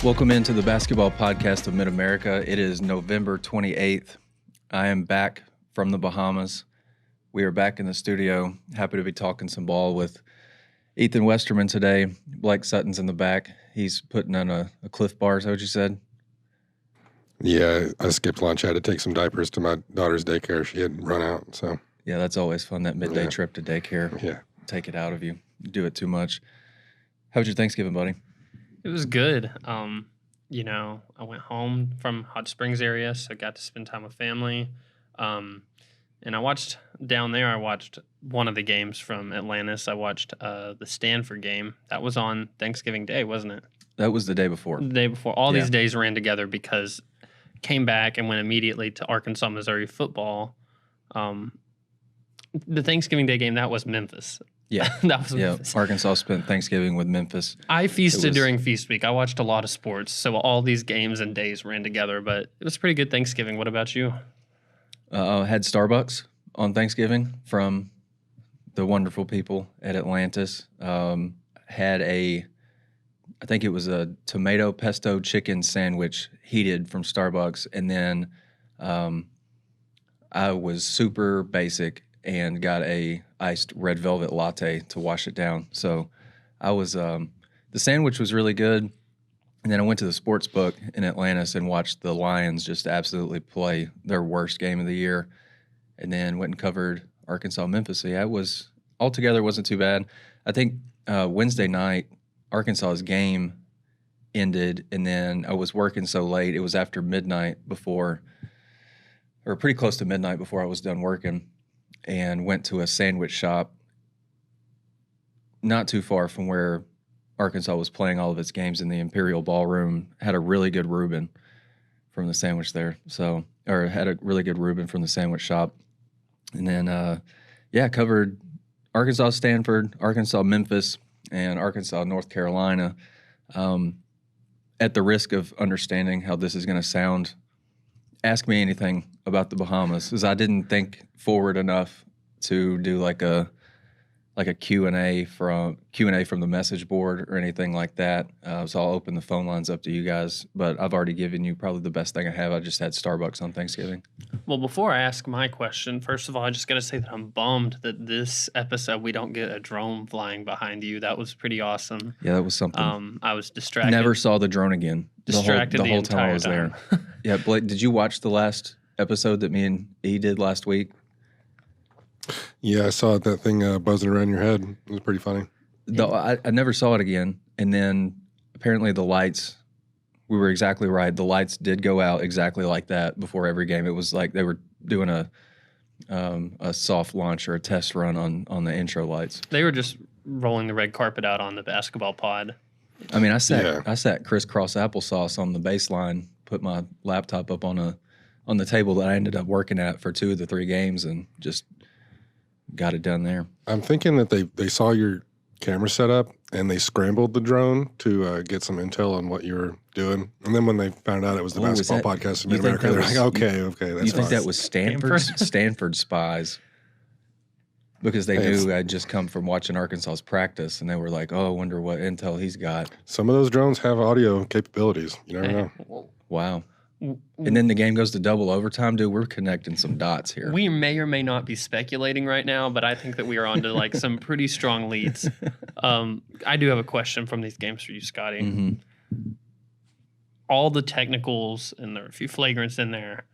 Welcome into the Basketball Podcast of Mid-America. It is November 28th. I am back from the Bahamas. We are back in the studio. Happy to be talking some ball with Ethan Westerman today. Blake Sutton's in the back. He's putting on a Cliff Bar, is that what you said? Yeah, I skipped lunch. I had to take some diapers to my daughter's daycare. She had run out, so. Yeah, that's always fun, that midday trip to daycare. Yeah. Take it out of you. Do it too much. How was your Thanksgiving, buddy? It was good. I went home from Hot Springs area, so I got to spend time with family. And I watched one of the games from Atlantis. I watched the Stanford game. That was on Thanksgiving Day, wasn't it? That was the day before. The day before. All these days ran together because came back and went immediately to Arkansas, Missouri football. The Thanksgiving Day game, that was Memphis. Yeah. That was Memphis. Arkansas spent Thanksgiving with Memphis. I feasted during feast week. I watched a lot of sports, so all these games and days ran together, but it was pretty good Thanksgiving. What about you? Had Starbucks on Thanksgiving from the wonderful people at Atlantis. Had I think it was a tomato pesto chicken sandwich heated from Starbucks, and then I was super basic and got a iced red velvet latte to wash it down. So I was the sandwich was really good, and then I went to the sports book in Atlantis and watched the Lions just absolutely play their worst game of the year, and then went and covered Arkansas Memphis. So yeah, it was altogether wasn't too bad. I think Wednesday night Arkansas's game ended, and then I was working so late. It was after midnight before, or pretty close to midnight before I was done working, and went to a sandwich shop not too far from where Arkansas was playing all of its games in the Imperial Ballroom. Had a really good Reuben from the sandwich there. Had a really good Reuben from the sandwich shop. And then, covered Arkansas Stanford, Arkansas Memphis, and Arkansas North Carolina. At the risk of understanding how this is going to sound, ask me anything about the Bahamas, because I didn't think forward enough to do like a Q&A from the message board or anything like that. So I'll open the phone lines up to you guys, but I've already given you probably the best thing I have. I just had Starbucks on Thanksgiving. Well, before I ask my question, first of all, I just got to say that I'm bummed that this episode we don't get a drone flying behind you. That was pretty awesome. Yeah, that was something. I was distracted. Never saw the drone again. Distracted the whole time I was there. Yeah, Blake, did you watch the last episode that me and E did last week? Yeah, I saw that thing buzzing around your head. It was pretty funny. I never saw it again. And then apparently the lights, we were exactly right. The lights did go out exactly like that before every game. It was like they were doing a soft launch or a test run on the intro lights. They were just rolling the red carpet out on the basketball pod. I mean, I sat crisscross applesauce on the baseline, put my laptop up on the table that I ended up working at for 2 of the 3 games, and just got it done there. I'm thinking that they saw your camera setup and they scrambled the drone to get some intel on what you were doing. And then when they found out it was the Basketball Podcast of Mid-America, they're like, okay, that's fine. You think that was Stanford spies? Because they knew I'd just come from watching Arkansas's practice, and they were like, oh, I wonder what intel he's got. Some of those drones have audio capabilities. You never know. Wow. And then the game goes to double overtime, dude. We're connecting some dots here. We may or may not be speculating right now, but I think that we are on to like some pretty strong leads. I do have a question from these games for you, Scottie. Mm-hmm. All the technicals, and there are a few flagrants in there.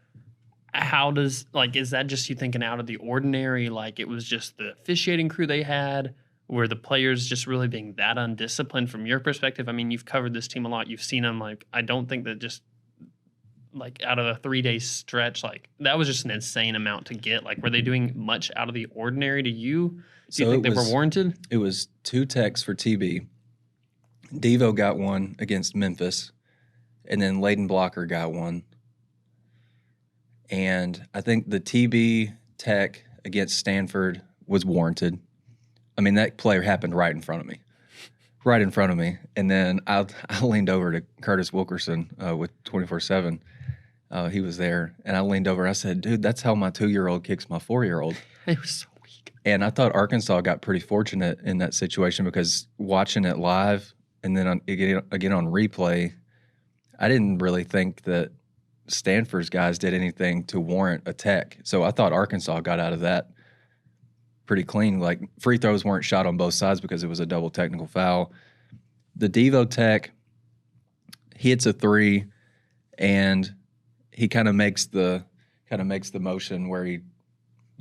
How does, is that just you thinking out of the ordinary? Like it was just the officiating crew they had? Were the players just really being that undisciplined from your perspective? I mean, you've covered this team a lot. You've seen them. I don't think that just out of a 3-day stretch, that was just an insane amount to get. Were they doing much out of the ordinary to you? Do you think they were warranted? It was 2 techs for TB. Devo got one against Memphis, and then Layden Blocker got one. And I think the TB tech against Stanford was warranted. I mean, that play happened right in front of me. Right in front of me. And then I leaned over to Curtis Wilkerson with 24/7. He was there. And I leaned over and I said, dude, that's how my 2-year-old kicks my 4-year-old. It was so weak. And I thought Arkansas got pretty fortunate in that situation, because watching it live and then again on replay, I didn't really think that Stanford's guys did anything to warrant a tech. So I thought Arkansas got out of that pretty clean. Like, free throws weren't shot on both sides because it was a double technical foul. The Devo tech hits a three, and he kind of makes the motion where he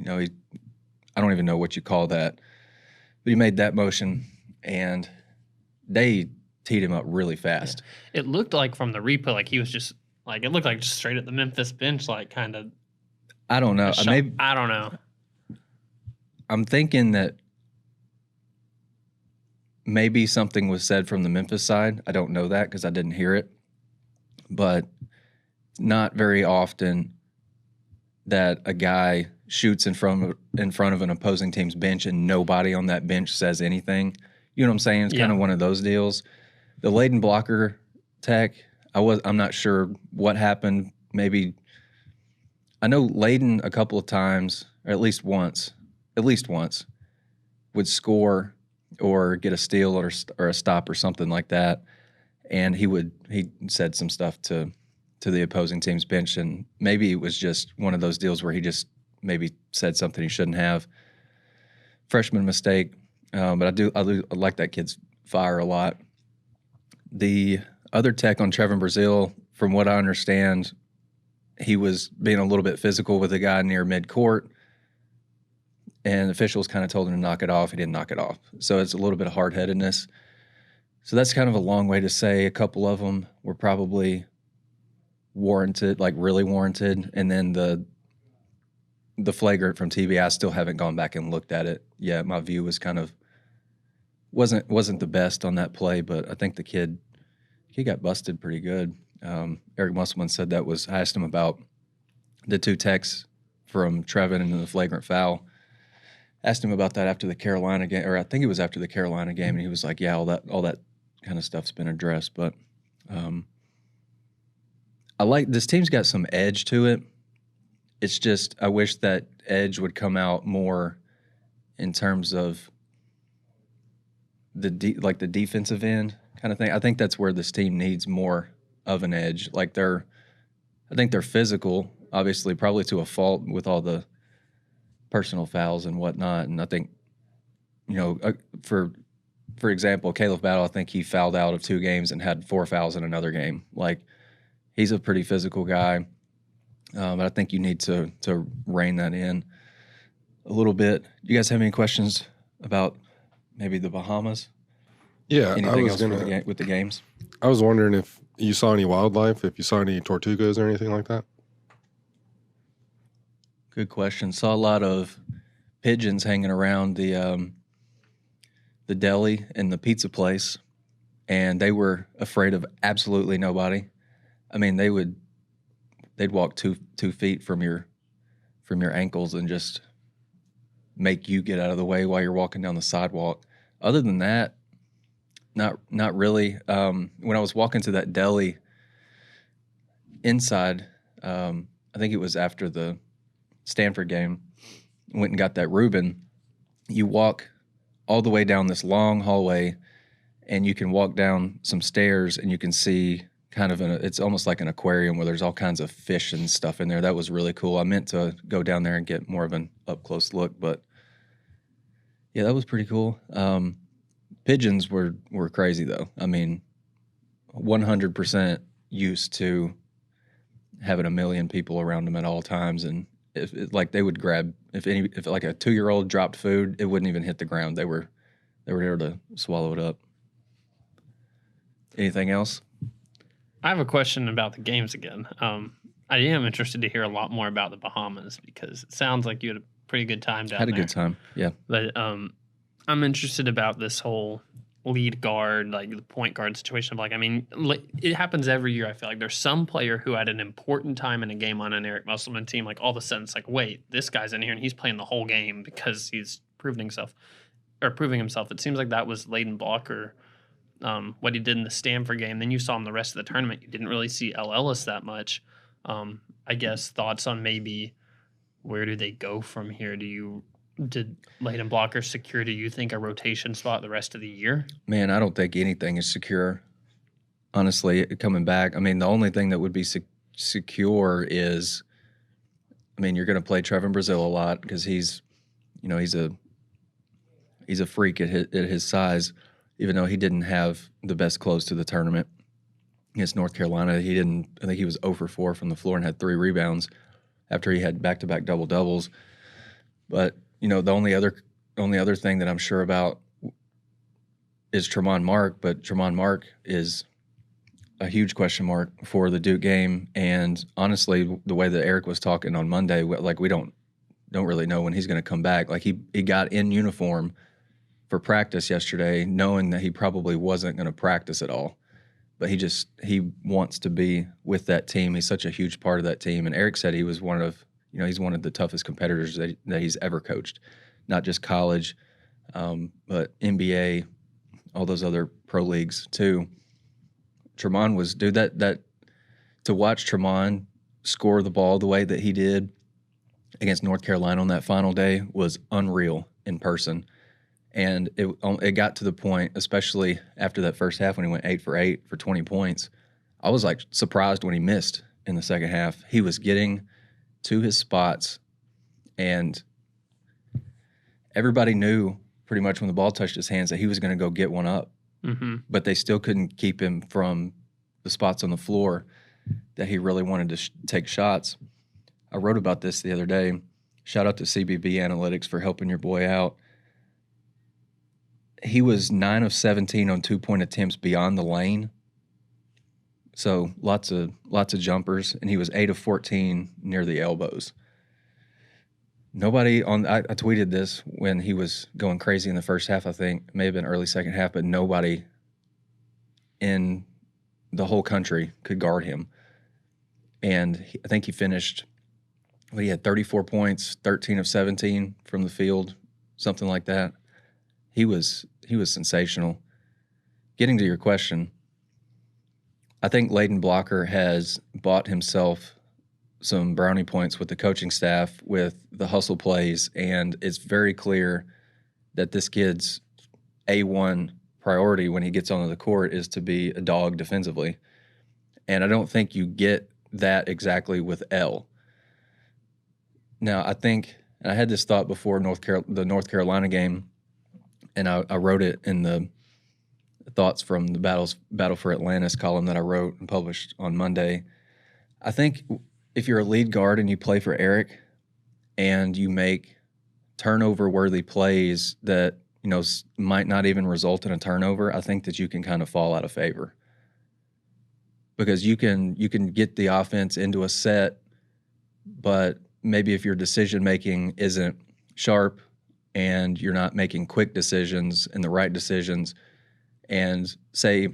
I don't even know what you call that, but he made that motion, and they teed him up really fast. Yeah. It looked like from the replay, like he was just like, it looked like just straight at the Memphis bench, like kind of. I don't know. I don't know. I'm thinking that maybe something was said from the Memphis side. I don't know that because I didn't hear it. But not very often that a guy shoots in front of an opposing team's bench and nobody on that bench says anything. You know what I'm saying? It's kind of one of those deals. The Layden blocker tech, I'm not sure what happened. Maybe I know Layden a couple of times, or at least once, would score or get a steal or a stop or something like that, and he said some stuff to the opposing team's bench, and maybe it was just one of those deals where he just maybe said something he shouldn't have. Freshman mistake, but I like that kid's fire a lot. The other tech on Trevin Brazil, from what I understand, he was being a little bit physical with a guy near midcourt, and officials kind of told him to knock it off. He didn't knock it off. So it's a little bit of hard-headedness. So that's kind of a long way to say a couple of them were probably warranted, like really warranted. And then the flagrant from TB, I still haven't gone back and looked at it yet. My view was kind of wasn't the best on that play, but I think the kid got busted pretty good. Eric Musselman said I asked him about the two techs from Trevin and the flagrant foul. Asked him about that after the Carolina game, or I think it was after the Carolina game, and he was like, yeah, all that kind of stuff's been addressed. But I like this team's got some edge to it. It's just I wish that edge would come out more in terms of the defensive end kind of thing. I think that's where this team needs more of an edge. Like I think they're physical, obviously, probably to a fault with all the personal fouls and whatnot. And I think, for example, Caleb Battle, I think he fouled out of 2 games and had 4 fouls in another game. Like, he's a pretty physical guy. But I think you need to rein that in a little bit. You guys have any questions about maybe the Bahamas? Yeah. Anything else with the games? I was wondering if you saw any wildlife, if you saw any tortugas or anything like that. Good question. Saw a lot of pigeons hanging around the deli and the pizza place, and they were afraid of absolutely nobody. I mean, they'd walk 2 feet from your ankles and just make you get out of the way while you're walking down the sidewalk. Other than that, not really. When I was walking to that deli inside, I think it was after the Stanford game, went and got that Reuben. You walk all the way down this long hallway, and you can walk down some stairs, and you can see kind of it's almost like an aquarium where there's all kinds of fish and stuff in there. That was really cool. I meant to go down there and get more of an up-close look, but yeah, that was pretty cool. Pigeons were crazy, though. I mean, 100% used to having a million people around them at all times, and if they would grab if like a 2-year-old dropped food, it wouldn't even hit the ground. They were there to swallow it up. Anything else? I have a question about the games again. I am interested to hear a lot more about the Bahamas because it sounds like you had a pretty good time down there. Had a good time, yeah. But I'm interested about this whole lead guard, like the point guard situation. Like, I mean, it happens every year. I feel like there's some player who had an important time in a game on an Eric Musselman team. Like, all of a sudden, it's like, wait, this guy's in here and he's playing the whole game because he's proving himself. It seems like that was Layden Blocker. What he did in the Stanford game. Then you saw him the rest of the tournament. You didn't really see L. Ellis that much. I guess thoughts on maybe where do they go from here? Did Layden Blocker secure, do you think, a rotation spot the rest of the year? Man, I don't think anything is secure. honestly, coming back. I mean, the only thing that would be secure is, I mean, you're going to play Trevin Brazil a lot because he's a freak at his size. Even though he didn't have the best close to the tournament against North Carolina, I think he was 0 for 4 from the floor and had 3 rebounds after he had back-to-back double-doubles. But, the only other thing that I'm sure about is Tremont Mark, but Tremont Mark is a huge question mark for the Duke game. And honestly, the way that Eric was talking on Monday, like we don't really know when he's going to come back. Like he got in uniform for practice yesterday, knowing that he probably wasn't going to practice at all. But he wants to be with that team. He's such a huge part of that team. And Eric said he was he's one of the toughest competitors that he's ever coached, not just college, but NBA, all those other pro leagues too. Tremont was, that to watch Tremont score the ball the way that he did against North Carolina on that final day was unreal in person. And it got to the point, especially after that first half when he went 8 for 8 for 20 points, I was like surprised when he missed in the second half. He was getting to his spots, and everybody knew pretty much when the ball touched his hands that he was going to go get one up. Mm-hmm. But they still couldn't keep him from the spots on the floor that he really wanted to take shots. I wrote about this the other day. Shout out to CBB Analytics for helping your boy out. He was 9 of 17 on 2-point attempts beyond the lane. So lots of jumpers, and he was 8 of 14 near the elbows. Nobody I tweeted this when he was going crazy in the first half, I think. It may have been early second half, but nobody in the whole country could guard him. And I think he finished, he had 34 points, 13 of 17 from the field, something like that. He was sensational. Getting to your question, I think Layden Blocker has bought himself some brownie points with the coaching staff with the hustle plays, and it's very clear that this kid's A1 priority when he gets onto the court is to be a dog defensively. And I don't think you get that exactly with L. Now, I think, and I had this thought before the North Carolina game, and I wrote it in the thoughts from the Battle for Atlantis column that I wrote and published on Monday. I think if you're a lead guard and you play for Eric and you make turnover-worthy plays that, might not even result in a turnover, I think that you can kind of fall out of favor. Because you can get the offense into a set, but maybe if your decision-making isn't sharp and you're not making quick decisions and the right decisions, and say,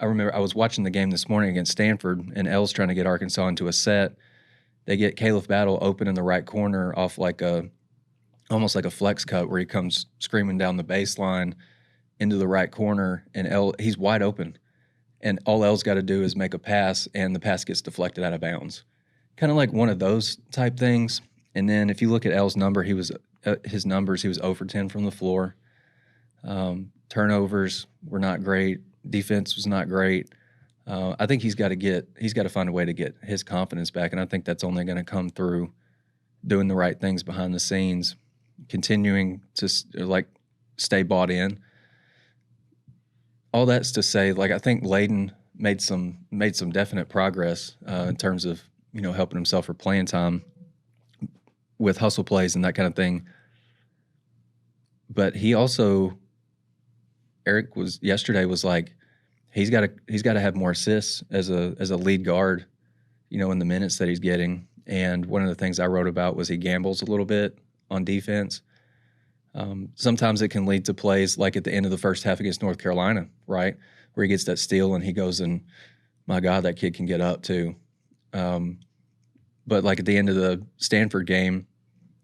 I remember I was watching the game this morning against Stanford, and L's trying to get Arkansas into a set. They get Caleb Battle open in the right corner off almost like a flex cut where he comes screaming down the baseline into the right corner, and he's wide open. And all L's got to do is make a pass, and the pass gets deflected out of bounds. Kind of like one of those type things. And then if you look at L's number, he was 0 for 10 from the floor. Turnovers were not great. Defense was not great. I think he's got to find a way to get his confidence back, and I think that's only going to come through doing the right things behind the scenes, continuing to stay bought in. All that's to say, I think Layden made some definite progress in terms of helping himself for playing time with hustle plays and that kind of thing. But he also, Eric was yesterday was like, he's got to have more assists as a lead guard, in the minutes that he's getting. And one of the things I wrote about was he gambles a little bit on defense. Sometimes it can lead to plays like at the end of the first half against North Carolina, right, where he gets that steal and he goes and, my God, that kid can get up too. But at the end of the Stanford game,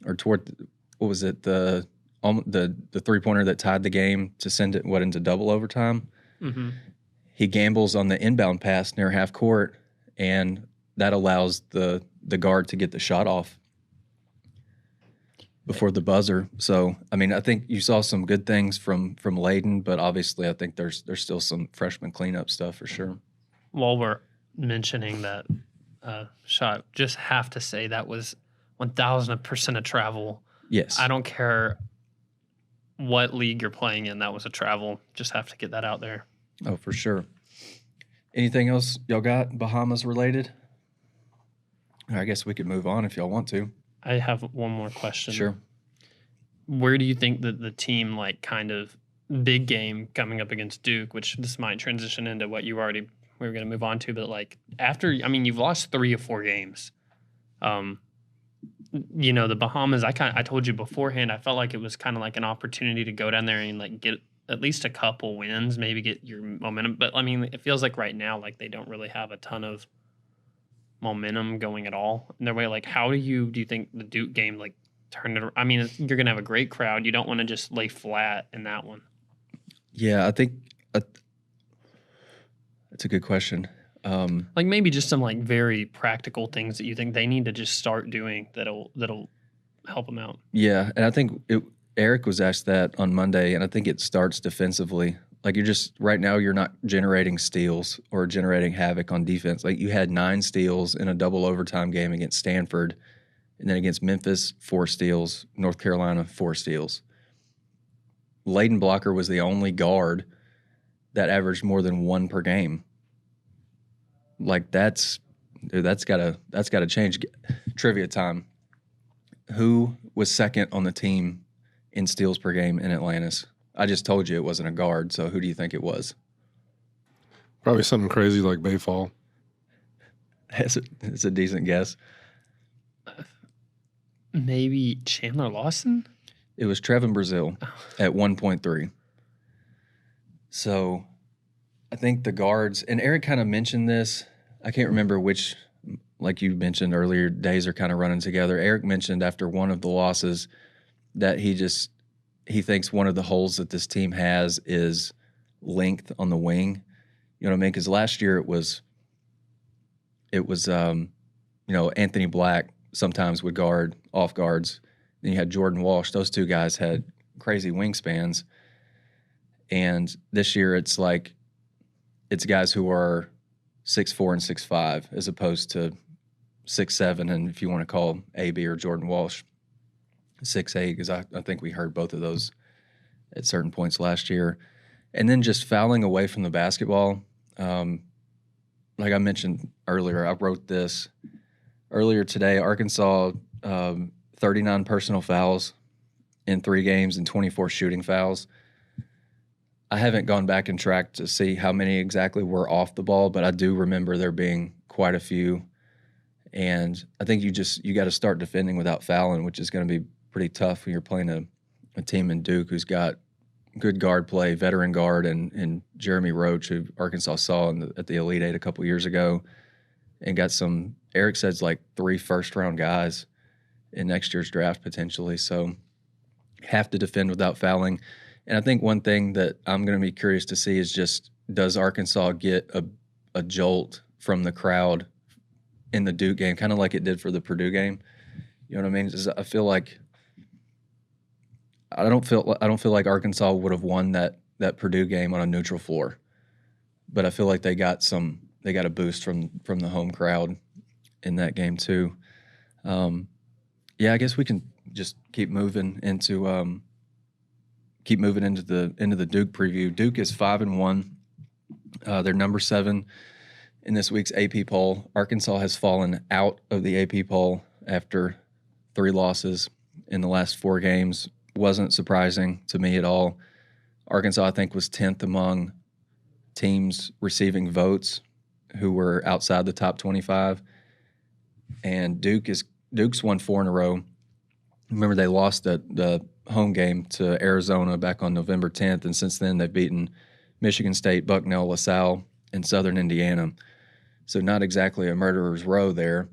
or toward what was it, the 3-pointer that tied the game to send it into double overtime. Mm-hmm. He gambles on the inbound pass near half court, and that allows the guard to get the shot off before the buzzer. So, I mean, I think you saw some good things from Layden, but obviously I think there's still some freshman cleanup stuff for sure. while we're mentioning that shot, just have to say that was 1,000% a travel. Yes. I don't care what league you're playing in, that was a travel. Just have to get that out there. Oh, for sure. Anything else y'all got Bahamas related? I guess we could move on if y'all want to. I have one more question. Sure. Where do you think that the team, like, kind of big game coming up against Duke, which this might transition into what we were going to move on to, but like after, I mean, you've lost 3 or 4 games. You know, the Bahamas, I told you beforehand, I felt like it was kind of like an opportunity to go down there and like get at least a couple wins, maybe get your momentum. But I mean, it feels like right now, like they don't really have a ton of momentum going at all in their way. Like, how do you think the Duke game, like, turn it? I mean, you're going to have a great crowd. You don't want to just lay flat in that one. Yeah, I think that's a good question. Like maybe just some like very practical things that you think they need to just start doing that'll help them out. Yeah, and I think Eric was asked that on Monday, and I think it starts defensively. Like right now you're not generating steals or generating havoc on defense. Like you had 9 steals in a double overtime game against Stanford, and then against Memphis 4 steals, North Carolina 4 steals. Layden Blocker was the only guard that averaged more than 1 per game. Like that's gotta change. Trivia time. Who was second on the team in steals per game in Atlantis? I just told you it wasn't a guard, so who do you think it was? Probably something crazy like Bayfall. It's a decent guess. Maybe Chandler Lawson? It was Trevin Brazil at 1.3. So I think the guards, and Eric kind of mentioned this. I can't remember which, like you mentioned earlier, days are kind of running together. Eric mentioned after one of the losses that he thinks one of the holes that this team has is length on the wing. You know what I mean? Because last year it was Anthony Black sometimes would guard off guards. Then you had Jordan Walsh. Those 2 guys had crazy wingspans. And this year it's guys who are 6'4" and 6'5", as opposed to 6'7", and if you want to call AB or Jordan Walsh 6'8", because I think we heard both of those at certain points last year. And then just fouling away from the basketball. Like I mentioned earlier, I wrote this earlier today. Arkansas, 39 personal fouls in 3 games and 24 shooting fouls. I haven't gone back and tracked to see how many exactly were off the ball, but I do remember there being quite a few. And I think you got to start defending without fouling, which is going to be pretty tough when you're playing a team in Duke who's got good guard play, veteran guard, and Jeremy Roach, who Arkansas saw at the Elite Eight a couple years ago, and got some, Eric says, like 3 first-round guys in next year's draft potentially. So have to defend without fouling. And I think one thing that I'm going to be curious to see is just, does Arkansas get a jolt from the crowd in the Duke game, kind of like it did for the Purdue game? You know what I mean? I feel like I don't feel like Arkansas would have won that Purdue game on a neutral floor, but I feel like they got a boost from the home crowd in that game too. I guess we can just keep moving into the Duke preview. Duke is 5-1. They're number 7 in this week's AP poll. Arkansas has fallen out of the AP poll after 3 losses in the last 4 games. Wasn't surprising to me at all. Arkansas, I think, was 10th among teams receiving votes who were outside the top 25. And Duke's won 4 in a row. Remember, they lost the home game to Arizona back on November 10th, and since then they've beaten Michigan State, Bucknell, LaSalle, and Southern Indiana. So not exactly a murderer's row there,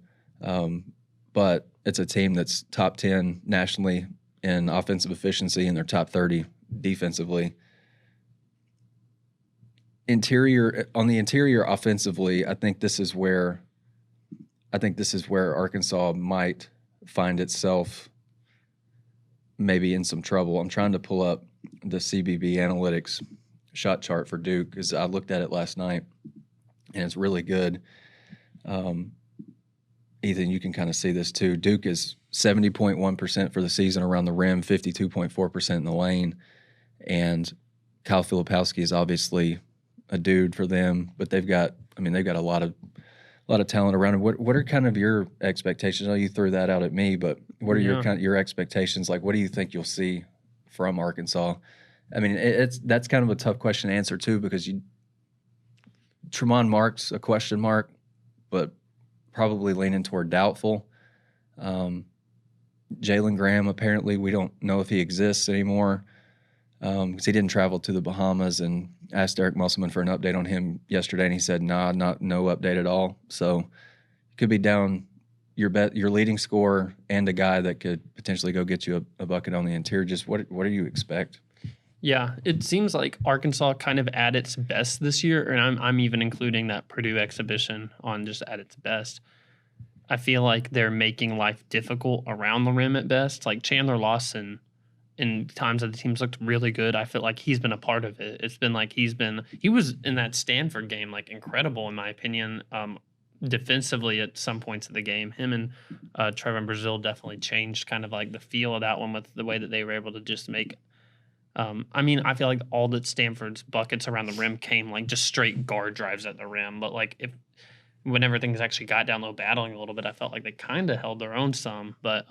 but it's a team that's top 10 nationally in offensive efficiency, and they're top 30 defensively. On the interior offensively, I think this is where Arkansas might find itself maybe in some trouble. I'm trying to pull up the CBB analytics shot chart for Duke because I looked at it last night, and it's really good. Ethan, you can kind of see this too. Duke is 70.1% for the season around the rim, 52.4% in the lane. And Kyle Filipowski is obviously a dude for them, but they've got a lot of talent around him. What are kind of your expectations? I know you threw that out at me, but what are your expectations? Like, what do you think you'll see from Arkansas? I mean, that's kind of a tough question to answer too, because Tremont Mark's a question mark, but probably leaning toward doubtful. Jalen Graham, apparently we don't know if he exists anymore because he didn't travel to the Bahamas, and asked Eric Musselman for an update on him yesterday, and he said, no update at all. So it could be down your leading scorer and a guy that could potentially go get you a bucket on the interior. Just what do you expect? Yeah, it seems like Arkansas kind of at its best this year, and I'm even including that Purdue exhibition on just at its best. I feel like they're making life difficult around the rim at best. Like Chandler Lawson, in times that the teams looked really good, I feel like he's been a part of it. It's been like he was in that Stanford game, like incredible in my opinion, defensively at some points of the game. Him and Trevor Brazile definitely changed kind of like the feel of that one with the way that they were able to just make. I feel like all that Stanford's buckets around the rim came like just straight guard drives at the rim. But like whenever things actually got down low battling a little bit, I felt like they kind of held their own some. But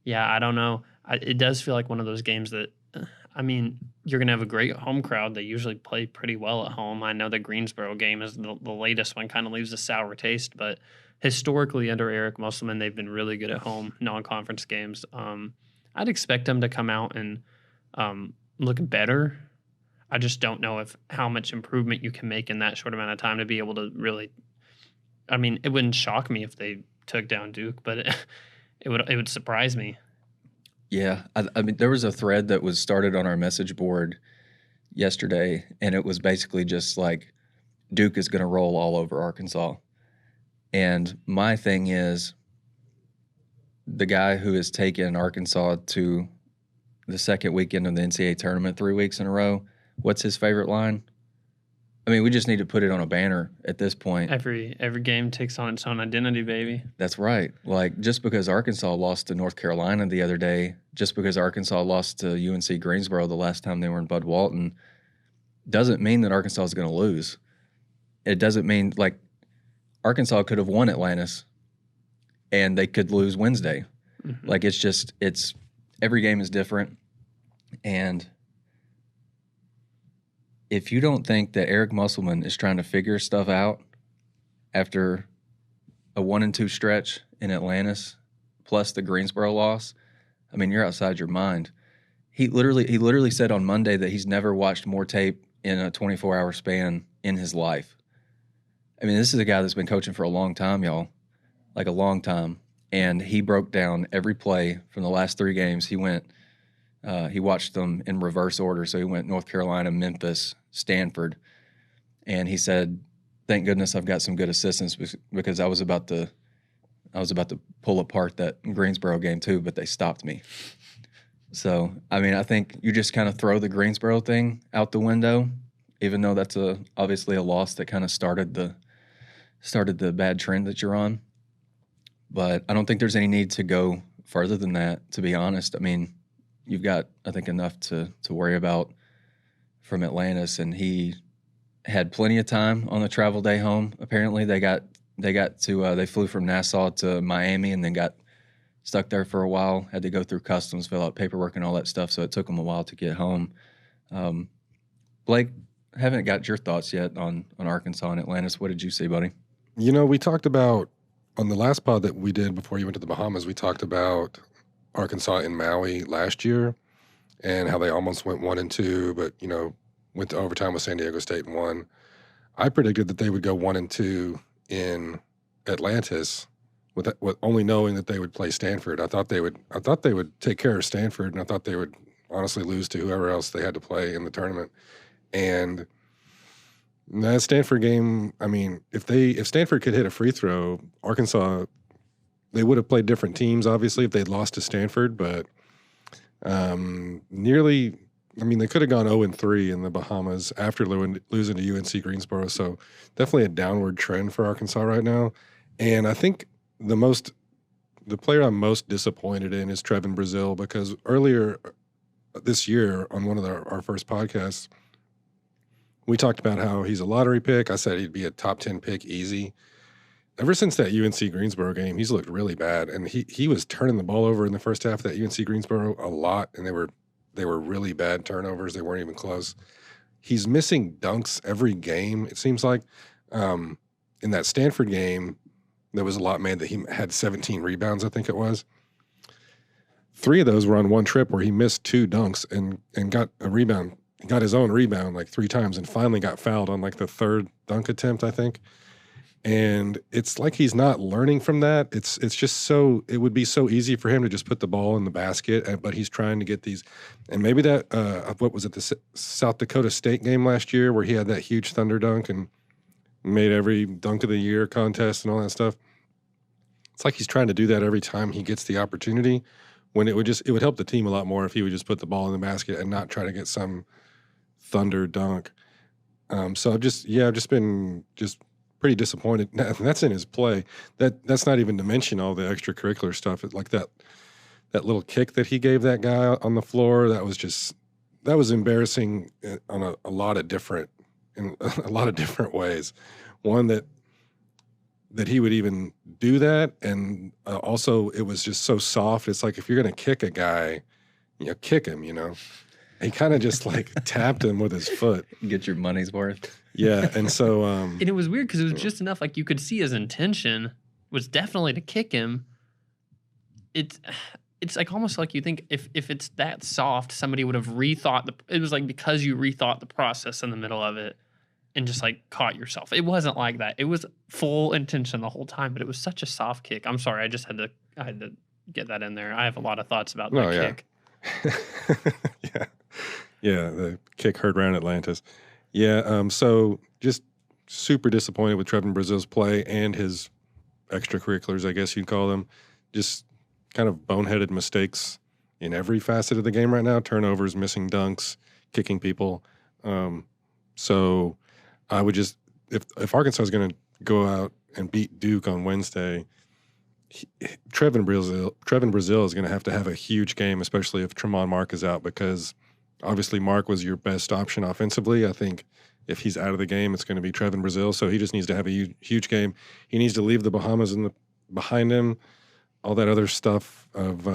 yeah, I don't know. It does feel like one of those games that, you're going to have a great home crowd. They usually play pretty well at home. I know the Greensboro game is the latest one, kind of leaves a sour taste. But historically under Eric Musselman, they've been really good at home non-conference games. I'd expect them to come out and look better. I just don't know how much improvement you can make in that short amount of time to be able to really. It wouldn't shock me if they took down Duke, but it would surprise me. Yeah, there was a thread that was started on our message board yesterday, and it was basically just like Duke is going to roll all over Arkansas. And my thing is, the guy who has taken Arkansas to the second weekend of the NCAA tournament 3 weeks in a row, what's his favorite line? We just need to put it on a banner at this point. Every game takes on its own identity, baby. That's right. Like, just because Arkansas lost to North Carolina the other day, just because Arkansas lost to UNC Greensboro the last time they were in Bud Walton, doesn't mean that Arkansas is going to lose. It doesn't mean, like, Arkansas could have won Atlantis and they could lose Wednesday. Mm-hmm. Like, it's every game is different. And if you don't think that Eric Musselman is trying to figure stuff out after a 1-2 stretch in Atlantis plus the Greensboro loss, you're outside your mind. He literally said on Monday that he's never watched more tape in a 24-hour span in his life. This is a guy that's been coaching for a long time, y'all, like a long time. And he broke down every play from the last 3 games. He watched them in reverse order. So he went North Carolina, Memphis, Stanford. And he said, thank goodness I've got some good assistants because I was about to pull apart that Greensboro game too, but they stopped me. So, I think you just kind of throw the Greensboro thing out the window, even though that's obviously a loss that kind of started the bad trend that you're on. But I don't think there's any need to go further than that, to be honest. You've got, I think, enough to worry about from Atlantis, and he had plenty of time on the travel day home. Apparently, they flew from Nassau to Miami and then got stuck there for a while. Had to go through customs, fill out paperwork, and all that stuff. So it took them a while to get home. Blake, I haven't got your thoughts yet on Arkansas and Atlantis. What did you see, buddy? We talked about on the last pod that we did before you went to the Bahamas. We talked about Arkansas in Maui last year and how they almost went 1-2, but, went to overtime with San Diego State and won. I predicted that they would go 1-2 in Atlantis with only knowing that they would play Stanford. I thought they would take care of Stanford, and I thought they would honestly lose to whoever else they had to play in the tournament. And that Stanford game, if Stanford could hit a free throw, Arkansas, they would have played different teams, obviously, if they'd lost to Stanford, but nearly I mean, they could have gone 0-3 in the Bahamas after losing to UNC Greensboro. So definitely a downward trend for Arkansas right now. And I think the player I'm most disappointed in is Trevin Brazil, because earlier this year on one of our first podcasts, we talked about how he's a lottery pick. I said he'd be a top 10 pick easy. Ever since that UNC Greensboro game, he's looked really bad. And he was turning the ball over in the first half of that UNC Greensboro a lot, and they were really bad turnovers. They weren't even close. He's missing dunks every game, it seems like. In that Stanford game, there was a lot made that he had 17 rebounds, I think it was. 3 of those were on one trip where he missed 2 dunks and got a rebound. He got his own rebound like 3 times and finally got fouled on like the 3rd dunk attempt, I think. And it's like he's not learning from that. It's just it would be so easy for him to just put the ball in the basket, but he's trying to get these. And maybe that, what was it, the South Dakota State game last year where he had that huge thunder dunk and made every dunk of the year contest and all that stuff. It's like he's trying to do that every time he gets the opportunity, when it would help the team a lot more if he would just put the ball in the basket and not try to get some thunder dunk. So I've just been pretty disappointed. That's in his play. That's not even to mention all the extracurricular stuff. Like that little kick that he gave that guy on the floor, that was embarrassing on a lot of different ways. One that he would even do that, and also it was just so soft. It's like, if you're going to kick a guy, kick him, He kind of just like tapped him with his foot. Get your money's worth. Yeah, and so... and it was weird because it was just enough, like you could see his intention was definitely to kick him. It's like almost like you think if it's that soft, somebody would have rethought it was like because you rethought the process in the middle of it and just like caught yourself. It wasn't like that. It was full intention the whole time, but it was such a soft kick. I'm sorry, I had to get that in there. I have a lot of thoughts about that kick. Yeah, the kick hurt around Atlantis. Yeah, so just super disappointed with Trevin Brazil's play and his extracurriculars, I guess you'd call them. Just kind of boneheaded mistakes in every facet of the game right now. Turnovers, missing dunks, kicking people. So I would just, if Arkansas is going to go out and beat Duke on Wednesday, Trevin Brazil is going to have a huge game, especially if Tremont Mark is out, because obviously Mark was your best option offensively. I think if he's out of the game, it's going to be Trevin Brazil. So he just needs to have a huge game. He needs to leave the Bahamas behind him. All that other stuff of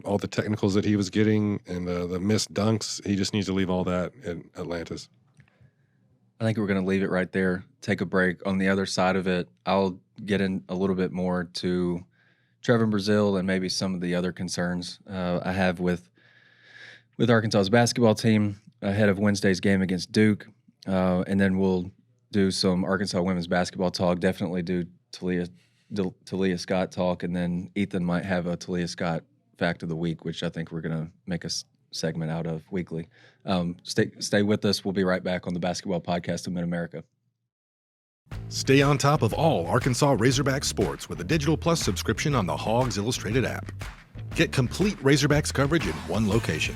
all the technicals that he was getting and the missed dunks, he just needs to leave all that in Atlantis. I think we're going to leave it right there, take a break. On the other side of it, I'll get in a little bit more to Trevin Brazil and maybe some of the other concerns I have with Arkansas's basketball team ahead of Wednesday's game against Duke. And then we'll do some Arkansas women's basketball talk, definitely do Taliah Scott talk, and then Ethan might have a Taliah Scott fact of the week, which I think we're going to make a segment out of weekly. Stay with us. We'll be right back on the Basketball Podcast of Mid-America. Stay on top of all Arkansas Razorback sports with a Digital Plus subscription on the Hogs Illustrated app. Get complete Razorbacks coverage in one location.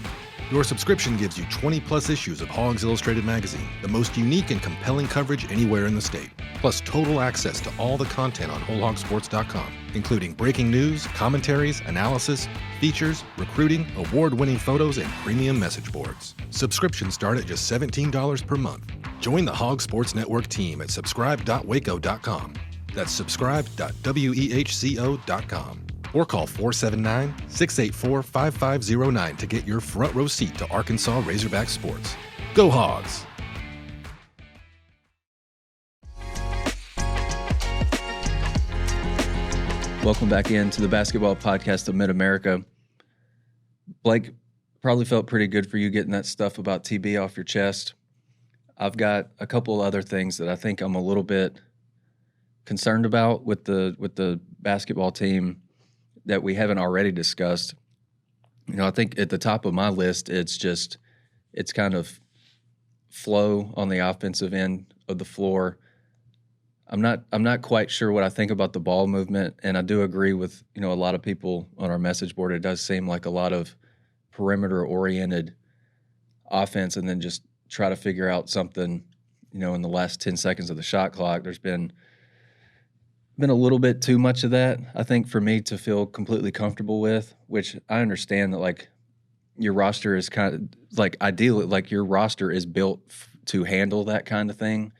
Your subscription gives you 20-plus issues of Hogs Illustrated magazine, the most unique and compelling coverage anywhere in the state, plus total access to all the content on WholeHogSports.com, including breaking news, commentaries, analysis, features, recruiting, award-winning photos, and premium message boards. Subscriptions start at just $17 per month. Join the Hog Sports Network team at subscribe.waco.com. That's subscribe.wehco.com. Or call 479-684-5509 to get your front row seat to Arkansas Razorback sports. Go Hogs! Welcome back into the Basketball Podcast of Mid-America. Blake, probably felt pretty good for you getting that stuff about TB off your chest. I've got a couple other things that I think I'm a little bit concerned about with the basketball team that we haven't already discussed. I think at the top of my list, it's kind of flow on the offensive end of the floor. I'm not quite sure what I think about the ball movement, and I do agree with a lot of people on our message board. It does seem like a lot of perimeter-oriented offense and then just try to figure out something, in the last 10 seconds of the shot clock. There's been a little bit too much of that, I think, for me to feel completely comfortable with, which I understand that, like, your roster is kind of, like, ideally, like, your roster is built to handle that kind of thing,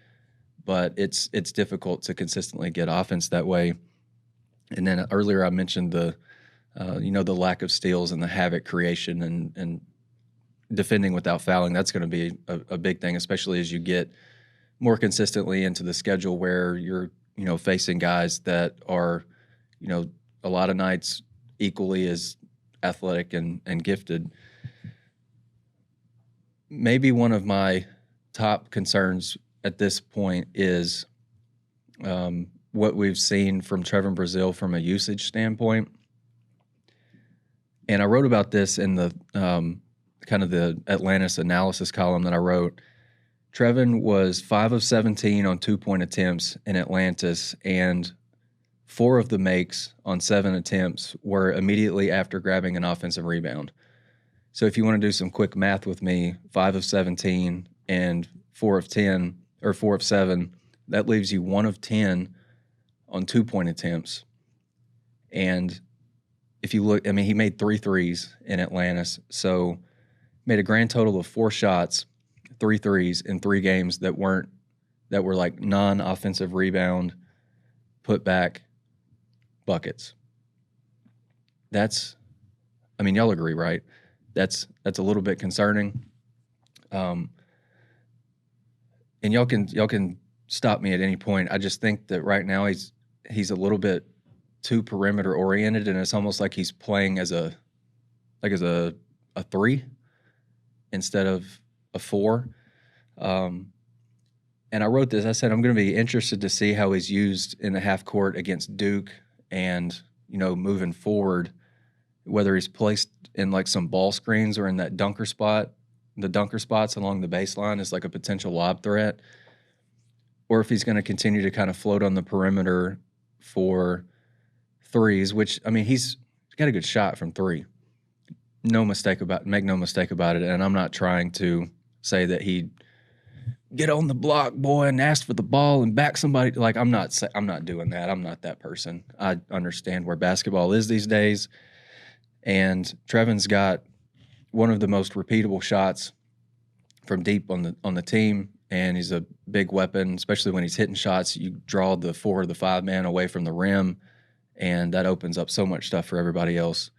but it's difficult to consistently get offense that way. And then earlier I mentioned the lack of steals and the havoc creation and defending without fouling. That's going to be a big thing, especially as you get more consistently into the schedule where you're, facing guys that are, a lot of nights equally as athletic and gifted. Maybe one of my top concerns at this point is what we've seen from Trevor Brazile from a usage standpoint. And I wrote about this in the kind of the Atlantis analysis column that I wrote. Trevin was 5 of 17 on 2-point attempts in Atlantis, and 4 of the makes on 7 attempts were immediately after grabbing an offensive rebound. So if you want to do some quick math with me, 5 of 17 and 4 of 10, or 4 of 7, that leaves you 1 of 10 on 2-point attempts. And if you look, he made 3 threes in Atlantis, so made a grand total of 4 shots, 3 threes in 3 games that were like non-offensive rebound, put back buckets. That's, y'all agree, right? That's a little bit concerning. And y'all can stop me at any point. I just think that right now he's a little bit too perimeter oriented, and it's almost like he's playing as a 3 instead of a 4. And I wrote this. I said I'm going to be interested to see how he's used in the half court against Duke, and moving forward, whether he's placed in like some ball screens or in that dunker spot, the dunker spots along the baseline is like a potential lob threat, or if he's going to continue to kind of float on the perimeter for threes, which, he's got a good shot from 3. Make no mistake about it. And I'm not trying to say that he get on the block, boy, and ask for the ball and back somebody. Like, I'm not doing that. I'm not that person. I understand where basketball is these days. And Trevin's got one of the most repeatable shots from deep on the team, and he's a big weapon, especially when he's hitting shots. You draw the 4 or the 5 man away from the rim, and that opens up so much stuff for everybody else.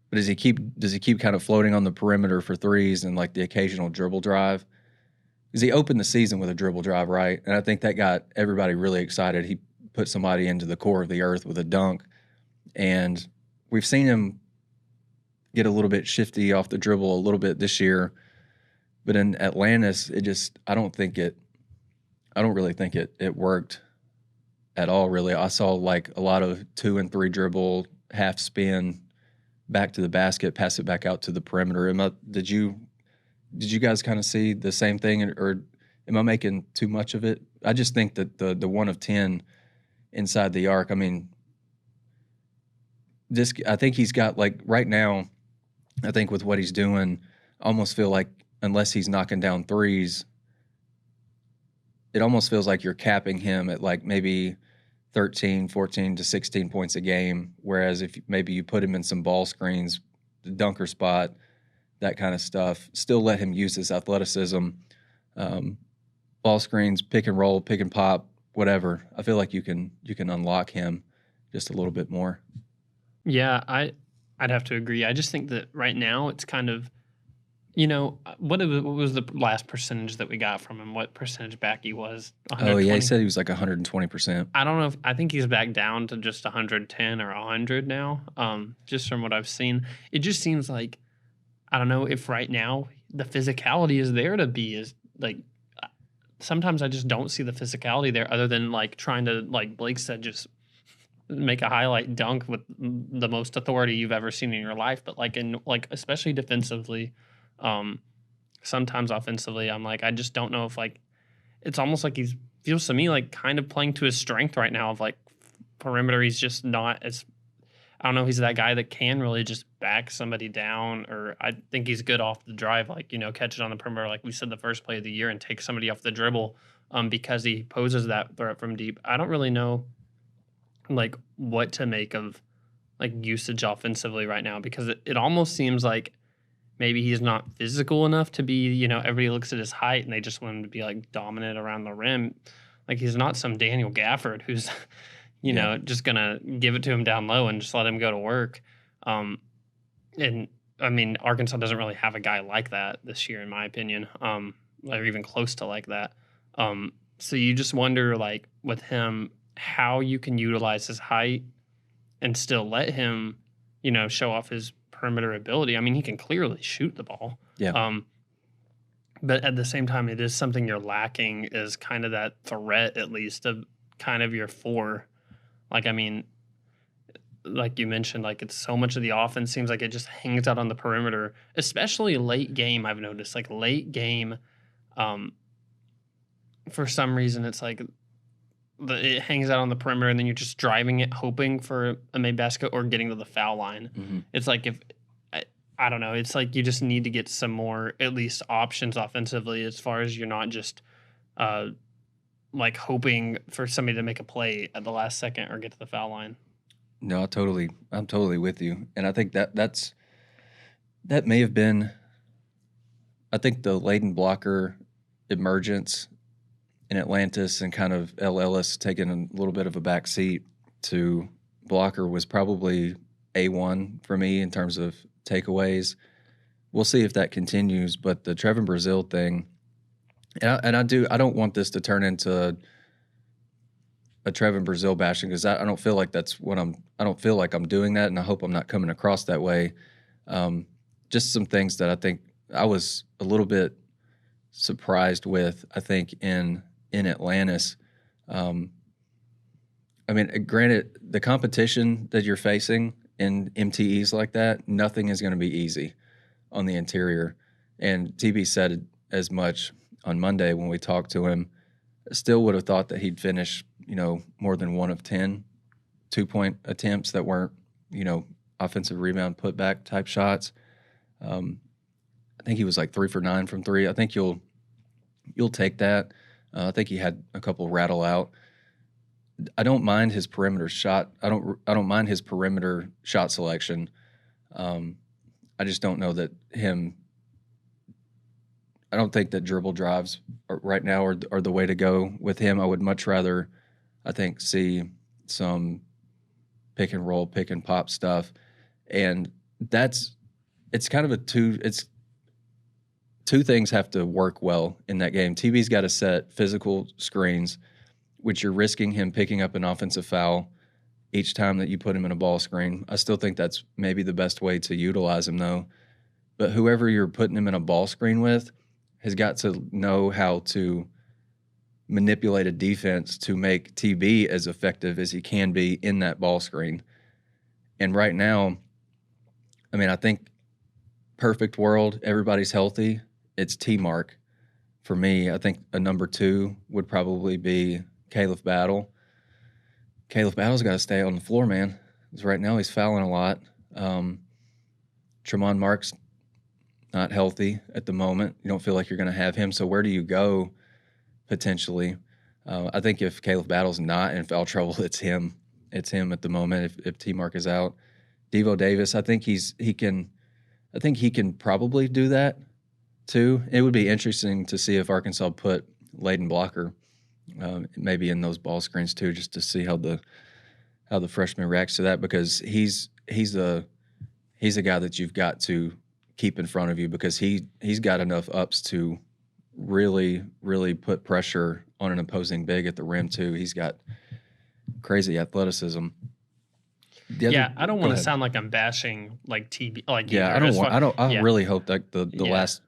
But does he keep kind of floating on the perimeter for threes and like the occasional dribble drive? Because he opened the season with a dribble drive, right? And I think that got everybody really excited. He put somebody into the core of the earth with a dunk, and we've seen him get a little bit shifty off the dribble a little bit this year. But in Atlantis, I don't really think it worked at all, really. I saw like a lot of 2 and 3 dribble, half spin, back to the basket, pass it back out to the perimeter. Did you guys kind of see the same thing, or am I making too much of it? I just think that the 1 of 10 inside the arc, I think he's got, like, right now, I think with what he's doing, I almost feel like unless he's knocking down threes, it almost feels like you're capping him at like maybe 13, 14 to 16 points a game. Whereas if maybe you put him in some ball screens, the dunker spot, that kind of stuff, still let him use his athleticism, ball screens, pick and roll, pick and pop, whatever. I feel like you can unlock him just a little bit more. Yeah, I'd have to agree. I just think that right now it's kind of, what was the last percentage that we got from him? What percentage back he was? Oh, yeah, he said he was like 120%. I don't know I think he's back down to just 110 or 100 now, just from what I've seen. It just seems like, I don't know if right now the physicality is there to be as, like, sometimes I just don't see the physicality there other than, like, trying to, like Blake said, just make a highlight dunk with the most authority you've ever seen in your life. But, like, especially defensively, sometimes offensively, I'm like, I just don't know if, like, it's almost like feels to me like kind of playing to his strength right now of, like, perimeter. He's just not as, I don't know. He's that guy that can really just back somebody down, or I think he's good off the drive, like, catch it on the perimeter, like we said, the first play of the year, and take somebody off the dribble, because he poses that threat from deep. I don't really know, like, what to make of, like, usage offensively right now, because it almost seems like maybe he's not physical enough to be, everybody looks at his height and they just want him to be, like, dominant around the rim. Like, he's not some Daniel Gafford who's, just going to give it to him down low and just let him go to work. And, I mean, Arkansas doesn't really have a guy like that this year, in my opinion, or even close to like that. So you just wonder, like, with him, how you can utilize his height and still let him, show off his perimeter ability. I mean, he can clearly shoot the ball. Yeah. But at the same time, it is something you're lacking, is kind of that threat, at least, of kind of your four. Like, I mean, like you mentioned, like, it's so much of the offense seems like it just hangs out on the perimeter, especially late game. I've noticed, like, late game, for some reason, it's like it hangs out on the perimeter, and then you're just driving it, hoping for a made basket or getting to the foul line. Mm-hmm. It's like, if I don't know, it's like you just need to get some more, at least, options offensively, as far as you're not just like hoping for somebody to make a play at the last second or get to the foul line. No, I'm totally with you. And I think that may have been, I think, the Layden Blocker emergence in Atlantis, and kind of L. Ellis taking a little bit of a back seat to Blocker, was probably A1 for me in terms of takeaways. We'll see if that continues, but the Trevin Brazil thing, and I don't want this to turn into a Trevin Brazil bashing, because I don't feel like that's what I don't feel like I'm doing that, and I hope I'm not coming across that way. Just some things that I think I was a little bit surprised with, I think, in Atlantis. I mean, granted, the competition that you're facing in MTEs like that, nothing is going to be easy on the interior. And TB said as much on Monday when we talked to him. Still would have thought that he'd finish, more than 1 of 10 2-point attempts that weren't, offensive rebound putback type shots. I think he was like 3 for 9 from 3. I think you'll take that. I think he had a couple rattle out. I don't mind his perimeter shot. I don't mind his perimeter shot selection. I just don't know that I don't think that dribble drives right now are the way to go with him. I would much rather, I think, see some pick and roll, pick and pop stuff. And it's kind of two things have to work well in that game. TB's got to set physical screens, which you're risking him picking up an offensive foul each time that you put him in a ball screen. I still think that's maybe the best way to utilize him, though. But whoever you're putting him in a ball screen with has got to know how to manipulate a defense to make TB as effective as he can be in that ball screen. And right now, I mean, I think perfect world, everybody's healthy, it's T-Mark. For me, I think a number 2 would probably be Caleb Battle. Caleb Battle's got to stay on the floor, man. Because right now he's fouling a lot. Tremont Mark's not healthy at the moment. You don't feel like you're going to have him. So where do you go potentially? I think if Caleb Battle's not in foul trouble, it's him. It's him at the moment if T-Mark is out. Devo Davis, I think he can probably do that too. It would be interesting to see if Arkansas put Layden Blocker maybe in those ball screens too, just to see how the freshman reacts to that, because he's a guy that you've got to keep in front of you, because he's got enough ups to really, really put pressure on an opposing big at the rim too. He's got crazy athleticism. I don't want to sound like I'm bashing like TB. Like, I really hope that the last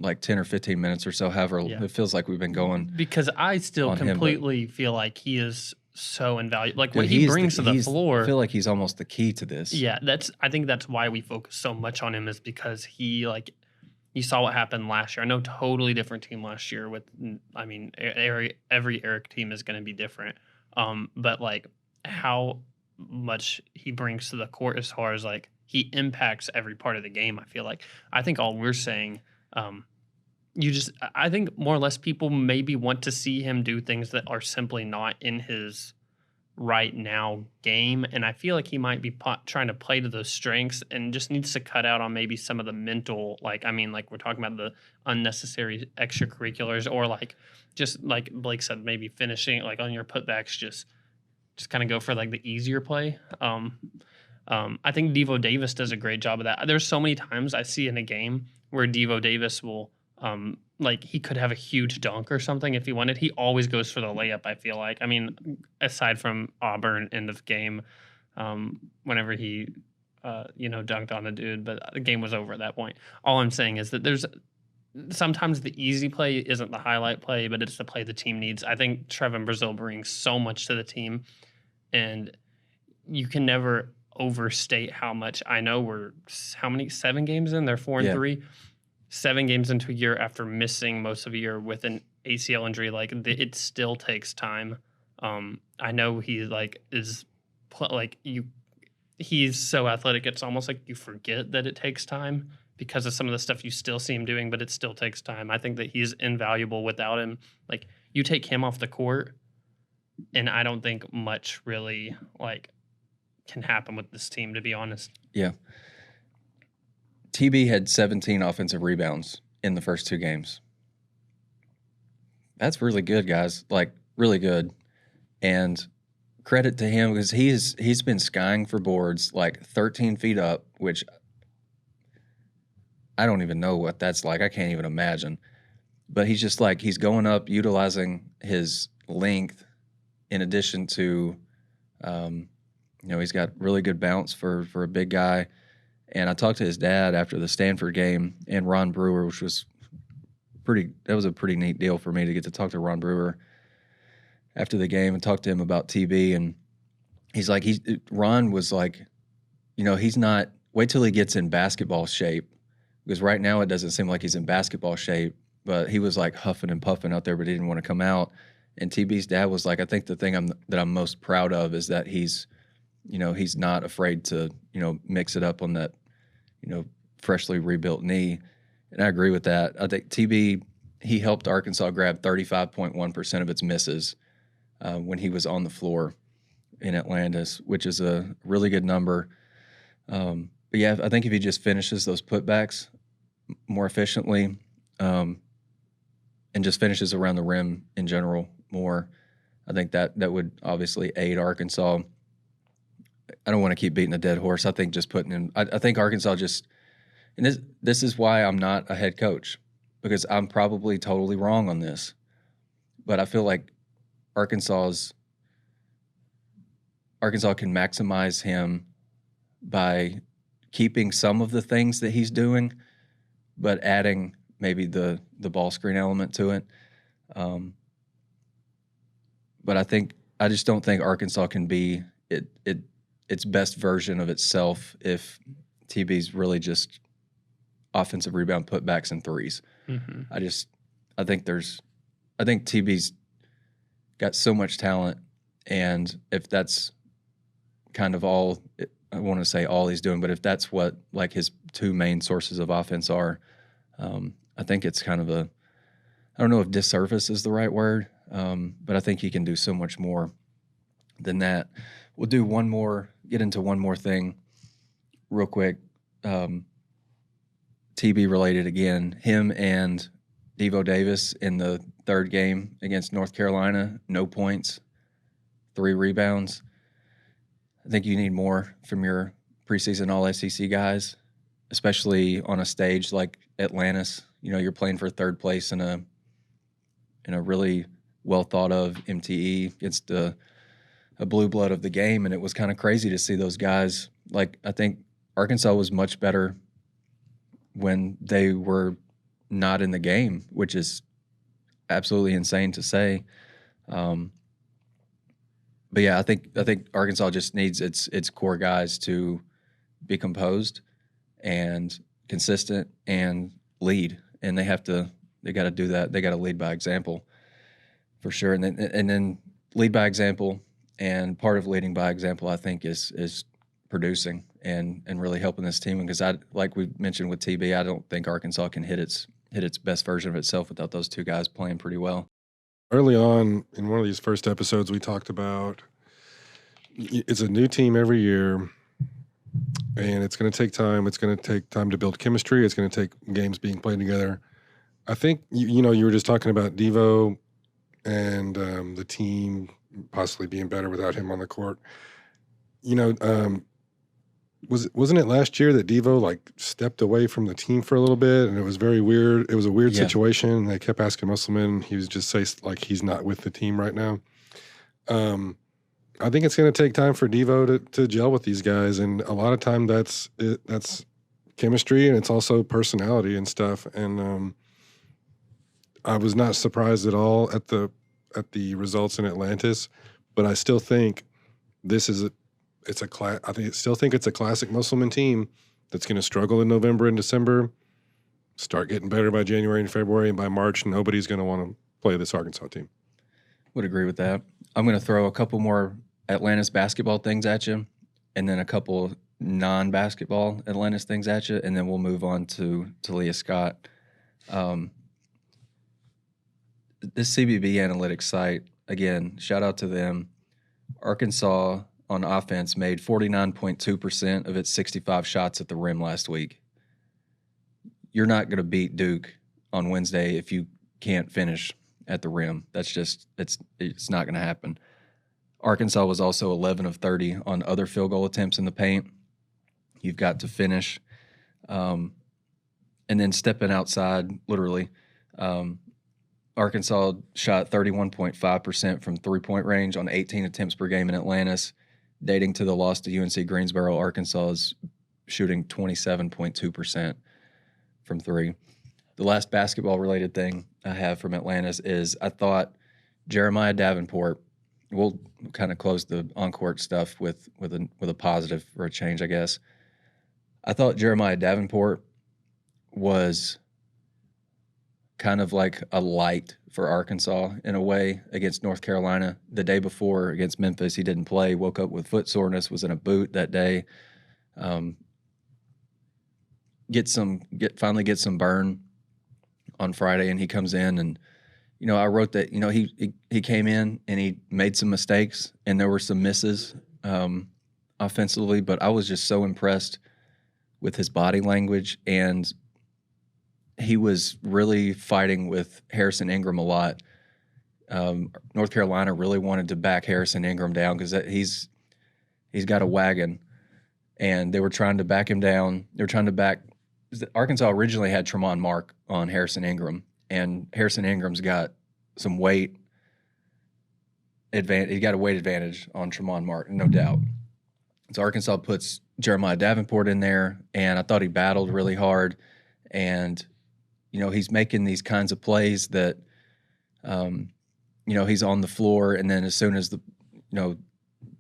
like 10 or 15 minutes or so, however it feels like we've been going, because I still completely feel like he is so invaluable. Like, what he brings to the floor, I feel like he's almost the key to this. Yeah, I think that's why we focus so much on him, is because he, like, you saw what happened last year. I know, totally different team last year. I mean, every Eric team is going to be different. But like how much he brings to the court as far as like he impacts every part of the game. I think all we're saying, I think more or less people maybe want to see him do things that are simply not in his right now game, and I feel like he might be trying to play to those strengths and just needs to cut out on maybe some of the mental, like we're talking about the unnecessary extracurriculars, or like just like Blake said, maybe finishing like on your putbacks, just kind of go for like the easier play. I think Devo Davis does a great job of that. There's so many times I see in a game where Devo Davis will like he could have a huge dunk or something if he wanted. He always goes for the layup, I feel like. I mean, aside from Auburn end of game, whenever he dunked on a dude, but the game was over at that point. All I'm saying is that there's sometimes the easy play isn't the highlight play, but it's the play the team needs. I think Trevin Brazil brings so much to the team, and you can never overstate how much. I know we're 7 games in? They're 4-3. 7 games into a year after missing most of a year with an ACL injury, like it still takes time. I know he he's so athletic. It's almost like you forget that it takes time because of some of the stuff you still see him doing, but it still takes time. I think that he's invaluable without him. Like you take him off the court, and I don't think much really like can happen with this team, to be honest. Yeah. TB had 17 offensive rebounds in the first 2 games. That's really good, guys. Like, really good. And credit to him because he's been skying for boards like 13 feet up, which I don't even know what that's like. I can't even imagine. But he's just like, he's going up, utilizing his length in addition to, he's got really good bounce for a big guy. And I talked to his dad after the Stanford game and Ron Brewer, which was that was a pretty neat deal for me to get to talk to Ron Brewer after the game and talk to him about TB. And he's like, Ron was like, he's not, wait till he gets in basketball shape, because right now it doesn't seem like he's in basketball shape, but he was like huffing and puffing out there, but he didn't want to come out. And TB's dad was like, I think the thing that I'm most proud of is that he's not afraid to, mix it up on that, freshly rebuilt knee. And I agree with that. I think TB, he helped Arkansas grab 35.1% of its misses when he was on the floor in Atlantis, which is a really good number. But yeah, I think if he just finishes those putbacks more efficiently and just finishes around the rim in general more, I think that would obviously aid Arkansas. I don't want to keep beating a dead horse. I think just putting in – I think Arkansas just – and this is why I'm not a head coach, because I'm probably totally wrong on this. But I feel like Arkansas can maximize him by keeping some of the things that he's doing, but adding maybe the ball screen element to it. But I just don't think Arkansas can be its best version of itself if TB's really just offensive rebound putbacks and threes. Mm-hmm. I think TB's got so much talent, and if that's kind of all, I want to say all he's doing, but if that's what like his 2 main sources of offense are, I think it's kind of I don't know if disservice is the right word, but I think he can do so much more than that. We'll get into one more thing real quick. TB related again, him and Devo Davis in the 3rd game against North Carolina, no points, 3 rebounds. I think you need more from your preseason All-SEC guys, especially on a stage like Atlantis. You're playing for 3rd place in a really well thought of MTE against a blue blood of the game, and it was kind of crazy to see those guys. Like, I think Arkansas was much better when they were not in the game, which is absolutely insane to say. But yeah, I think Arkansas just needs its core guys to be composed and consistent and lead, and they got to do that. They got to lead by example for sure, and then lead by example And part of leading by example, I think, is producing and really helping this team. Because like we mentioned with TB, I don't think Arkansas can hit its best version of itself without those two guys playing pretty well. Early on in one of these first episodes, we talked about it's a new team every year, and it's going to take time. It's going to take time to build chemistry. It's going to take games being played together. I think, you were just talking about Devo and the team possibly being better without him on the court. Wasn't it last year that Devo like stepped away from the team for a little bit, and it was very weird. It was a weird situation. They kept asking Musselman. He was just say like he's not with the team right now. I think it's going to take time for Devo to gel with these guys, and a lot of time that's chemistry, and it's also personality and stuff. And I was not surprised at all at the results in Atlantis, but I still think this is still think it's a classic Musselman team that's going to struggle in November and December, start getting better by January and February, and by March, nobody's going to want to play this Arkansas team. Would agree with that. I'm going to throw a couple more Atlantis basketball things at you, and then a couple non-basketball Atlantis things at you, and then we'll move on to Taliah Scott. This CBB analytics site, again, shout out to them. Arkansas on offense made 49.2% of its 65 shots at the rim last week. You're not going to beat Duke on Wednesday if you can't finish at the rim. That's just it's not going to happen. Arkansas was also 11 of 30 on other field goal attempts in the paint. You've got to finish. And then stepping outside, literally, Arkansas shot 31.5% from three-point range on 18 attempts per game in Atlantis. Dating to the loss to UNC Greensboro, Arkansas is shooting 27.2% from three. The last basketball-related thing I have from Atlantis is I thought Jeremiah Davenport. We'll kind of close the on-court stuff with a positive for a change, I guess. I thought Jeremiah Davenport was kind of like a light for Arkansas in a way against North Carolina. The day before against Memphis, he didn't play, woke up with foot soreness, was in a boot that day. Finally get some burn on Friday, and he comes in, and I wrote that he came in and he made some mistakes, and there were some misses offensively, but I was just so impressed with his body language, and he was really fighting with Harrison Ingram a lot. North Carolina really wanted to back Harrison Ingram down because he's got a wagon, and they were trying to back him down. They were trying to back – Arkansas originally had Tremont Mark on Harrison Ingram, and Harrison Ingram's got some weight advantage. He got a weight advantage on Tremont Mark, no doubt. So Arkansas puts Jeremiah Davenport in there, and I thought he battled really hard, and – he's making these kinds of plays that, he's on the floor, and then as soon as the,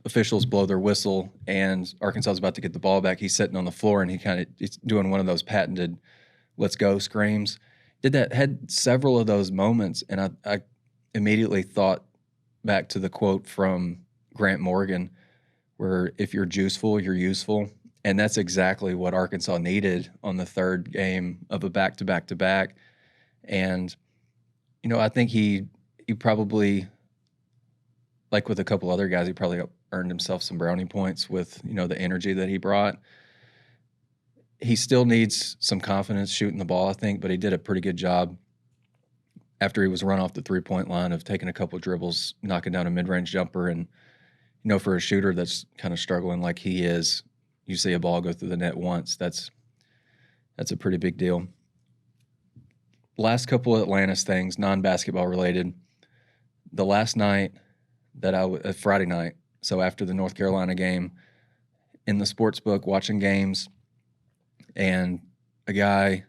officials blow their whistle and Arkansas is about to get the ball back, he's sitting on the floor and he's doing one of those patented "let's go" screams. Had several of those moments, and I immediately thought back to the quote from Grant Morgan, where if you're juiceful, you're useful. And that's exactly what Arkansas needed on the third game of a back-to-back-to-back. And, I think he probably, like with a couple other guys, he probably earned himself some brownie points with, the energy that he brought. He still needs some confidence shooting the ball, I think, but he did a pretty good job after he was run off the three-point line of taking a couple dribbles, knocking down a mid-range jumper. And, for a shooter that's kind of struggling like he is, you see a ball go through the net once, that's a pretty big deal. Last couple of Atlantis things, non-basketball related. The last night that Friday night, so after the North Carolina game, in the sports book watching games, and a guy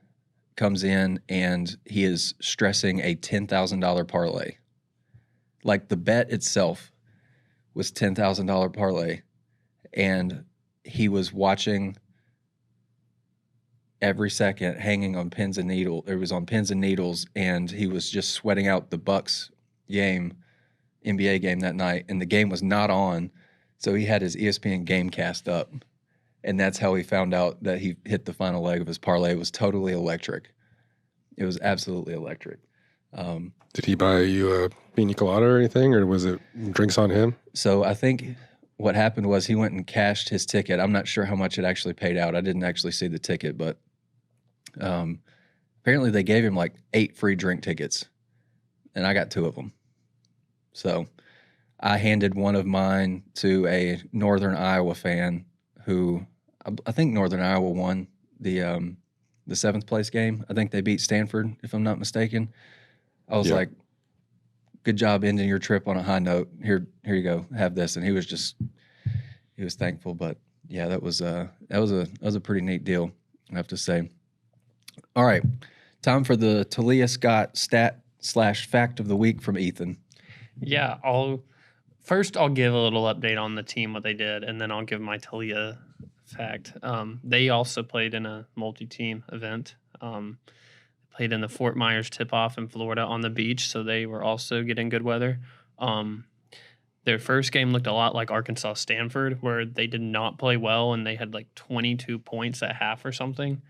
comes in and he is stressing a $10,000 parlay. Like the bet itself was $10,000 parlay, and he was watching every second, hanging on pins and needles. It was on pins and needles, and he was just sweating out the Bucks game NBA game that night, and the game was not on, so he had his ESPN Gamecast up, and that's how he found out that he hit the final leg of his parlay. It was totally electric. It was absolutely electric. Did he buy you a pina colada or anything, or was it drinks on him? So I think what happened was he went and cashed his ticket. I'm not sure how much it actually paid out. I didn't actually see the ticket, but apparently they gave him like 8 free drink tickets, and I got 2 of them. So I handed one of mine to a Northern Iowa fan who I think Northern Iowa won the 7th place game. I think they beat Stanford, if I'm not mistaken. I was like, good job ending your trip on a high note. Here you go. Have this. And he was thankful. But yeah, that was a pretty neat deal, I have to say. All right. Time for the Taliah Scott stat/fact of the week from Ethan. Yeah, I'll give a little update on the team, what they did, and then I'll give my Taliah fact. They also played in a multi-team event. Played in the Fort Myers tip-off in Florida on the beach, so they were also getting good weather. Their first game looked a lot like Arkansas-Stanford, where they did not play well, and they had like 22 points at half or something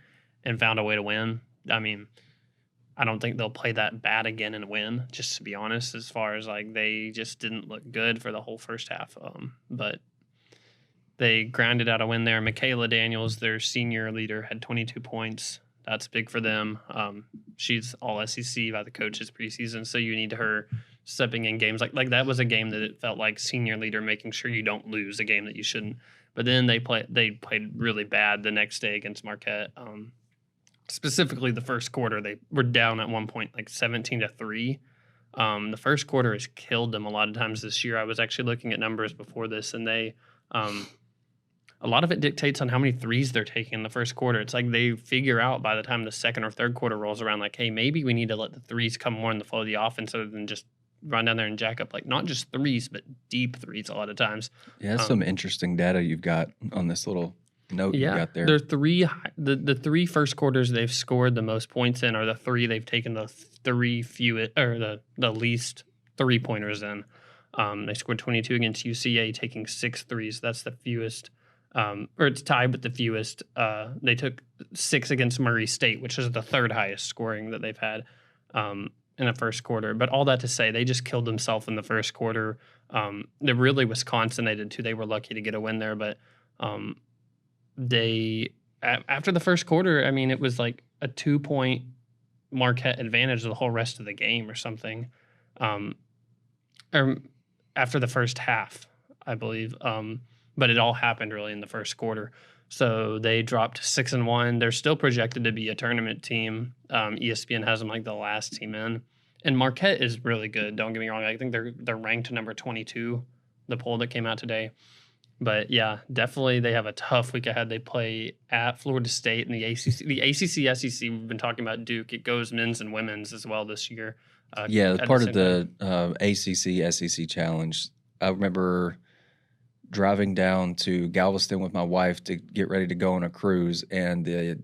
and found a way to win. I mean, I don't think they'll play that bad again and win, just to be honest, as far as like they just didn't look good for the whole first half. But they grinded out a win there. Michaela Daniels, their senior leader, had 22 points. That's big for them. She's all SEC by the coaches preseason, so you need her stepping in games. Like that was a game that it felt like senior leader making sure you don't lose a game that you shouldn't. But then they played really bad the next day against Marquette. Specifically the first quarter, they were down at one point like 17-3. The first quarter has killed them a lot of times this year. I was actually looking at numbers before this, and they a lot of it dictates on how many threes they're taking in the first quarter. It's like they figure out by the time the second or third quarter rolls around, like, hey, maybe we need to let the threes come more in the flow of the offense other than just run down there and jack up, like, not just threes, but deep threes a lot of times. Yeah, that's some interesting data you've got on this little note you got there. The 3 first quarters they've scored the most points in are the 3 they've taken the 3 fewest, or the least 3-pointers in. They scored 22 against UCA, taking 6 threes. That's the fewest. Or it's tied with the fewest. They took 6 against Murray State, which is the 3rd highest scoring that they've had in the first quarter. But all that to say, they just killed themselves in the first quarter. They really Wisconsin they did too. They were lucky to get a win there, but they after the first quarter, I mean, it was like a 2-point Marquette advantage the whole rest of the game or something. Or after the first half, I believe. But it all happened really in the first quarter. So they dropped 6-1. They're still projected to be a tournament team. ESPN has them like the last team in. And Marquette is really good. Don't get me wrong. I think they're ranked number 22, the poll that came out today. But yeah, definitely they have a tough week ahead. They play at Florida State in the ACC. The ACC, SEC, we've been talking about Duke. It goes men's and women's as well this year. Part of the ACC, SEC challenge. I remember driving down to Galveston with my wife to get ready to go on a cruise, and the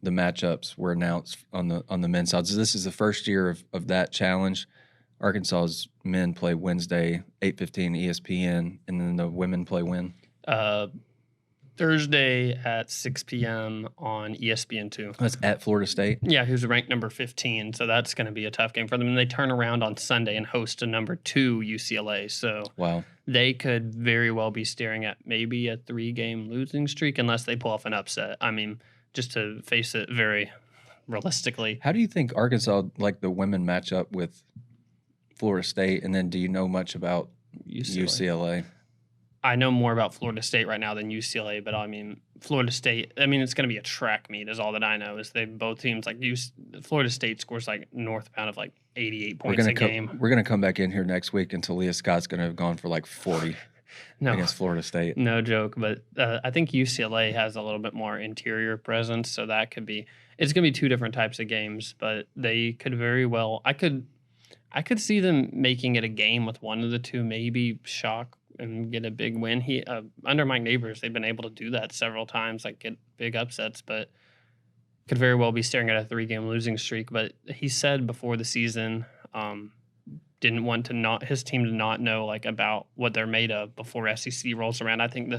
matchups were announced on the men's side. So this is the first year of that challenge. Arkansas's men play Wednesday, 8:15 ESPN, and then the women play when? Thursday at 6 p.m. on ESPN2. That's at Florida State? Yeah, who's ranked number 15, so that's going to be a tough game for them. And they turn around on Sunday and host a number 2 UCLA, so wow, they could very well be staring at maybe a 3-game losing streak unless they pull off an upset. I mean, just to face it very realistically. How do you think Arkansas, like the women, match up with Florida State? And then do you know much about UCLA? I know more about Florida State right now than UCLA, but I mean, Florida State, I mean, it's going to be a track meet is all that I know. Is they both teams, like Florida State scores like northbound of like 88 points a game. We're going to come back in here next week and Taliah Scott's going to have gone for like 40 against Florida State. No joke, but I think UCLA has a little bit more interior presence, so that could be, it's going to be 2 different types of games, but they could very well, I could see them making it a game with one of the 2, maybe shock and get a big win. Under Mike Neighbors, they've been able to do that several times, like get big upsets, but could very well be staring at a 3-game losing streak. But he said before the season, didn't want to his team to not know like about what they're made of before SEC rolls around. I think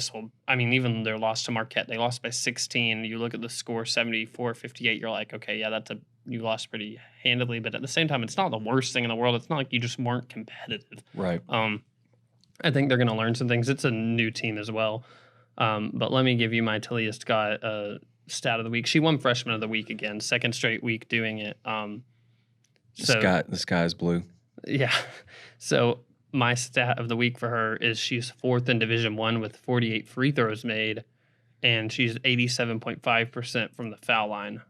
even their loss to Marquette, they lost by 16. You look at the score 74-58, you're like, okay, yeah, you lost pretty handily, but at the same time, it's not the worst thing in the world. It's not like you just weren't competitive. Right. I think they're going to learn some things. It's a new team as well. But let me give you my Taliah Scott stat of the week. She won Freshman of the Week again, second straight week doing it. The sky is blue. Yeah. So my stat of the week for her is she's 4th in Division I with 48 free throws made, and she's 87.5% from the foul line,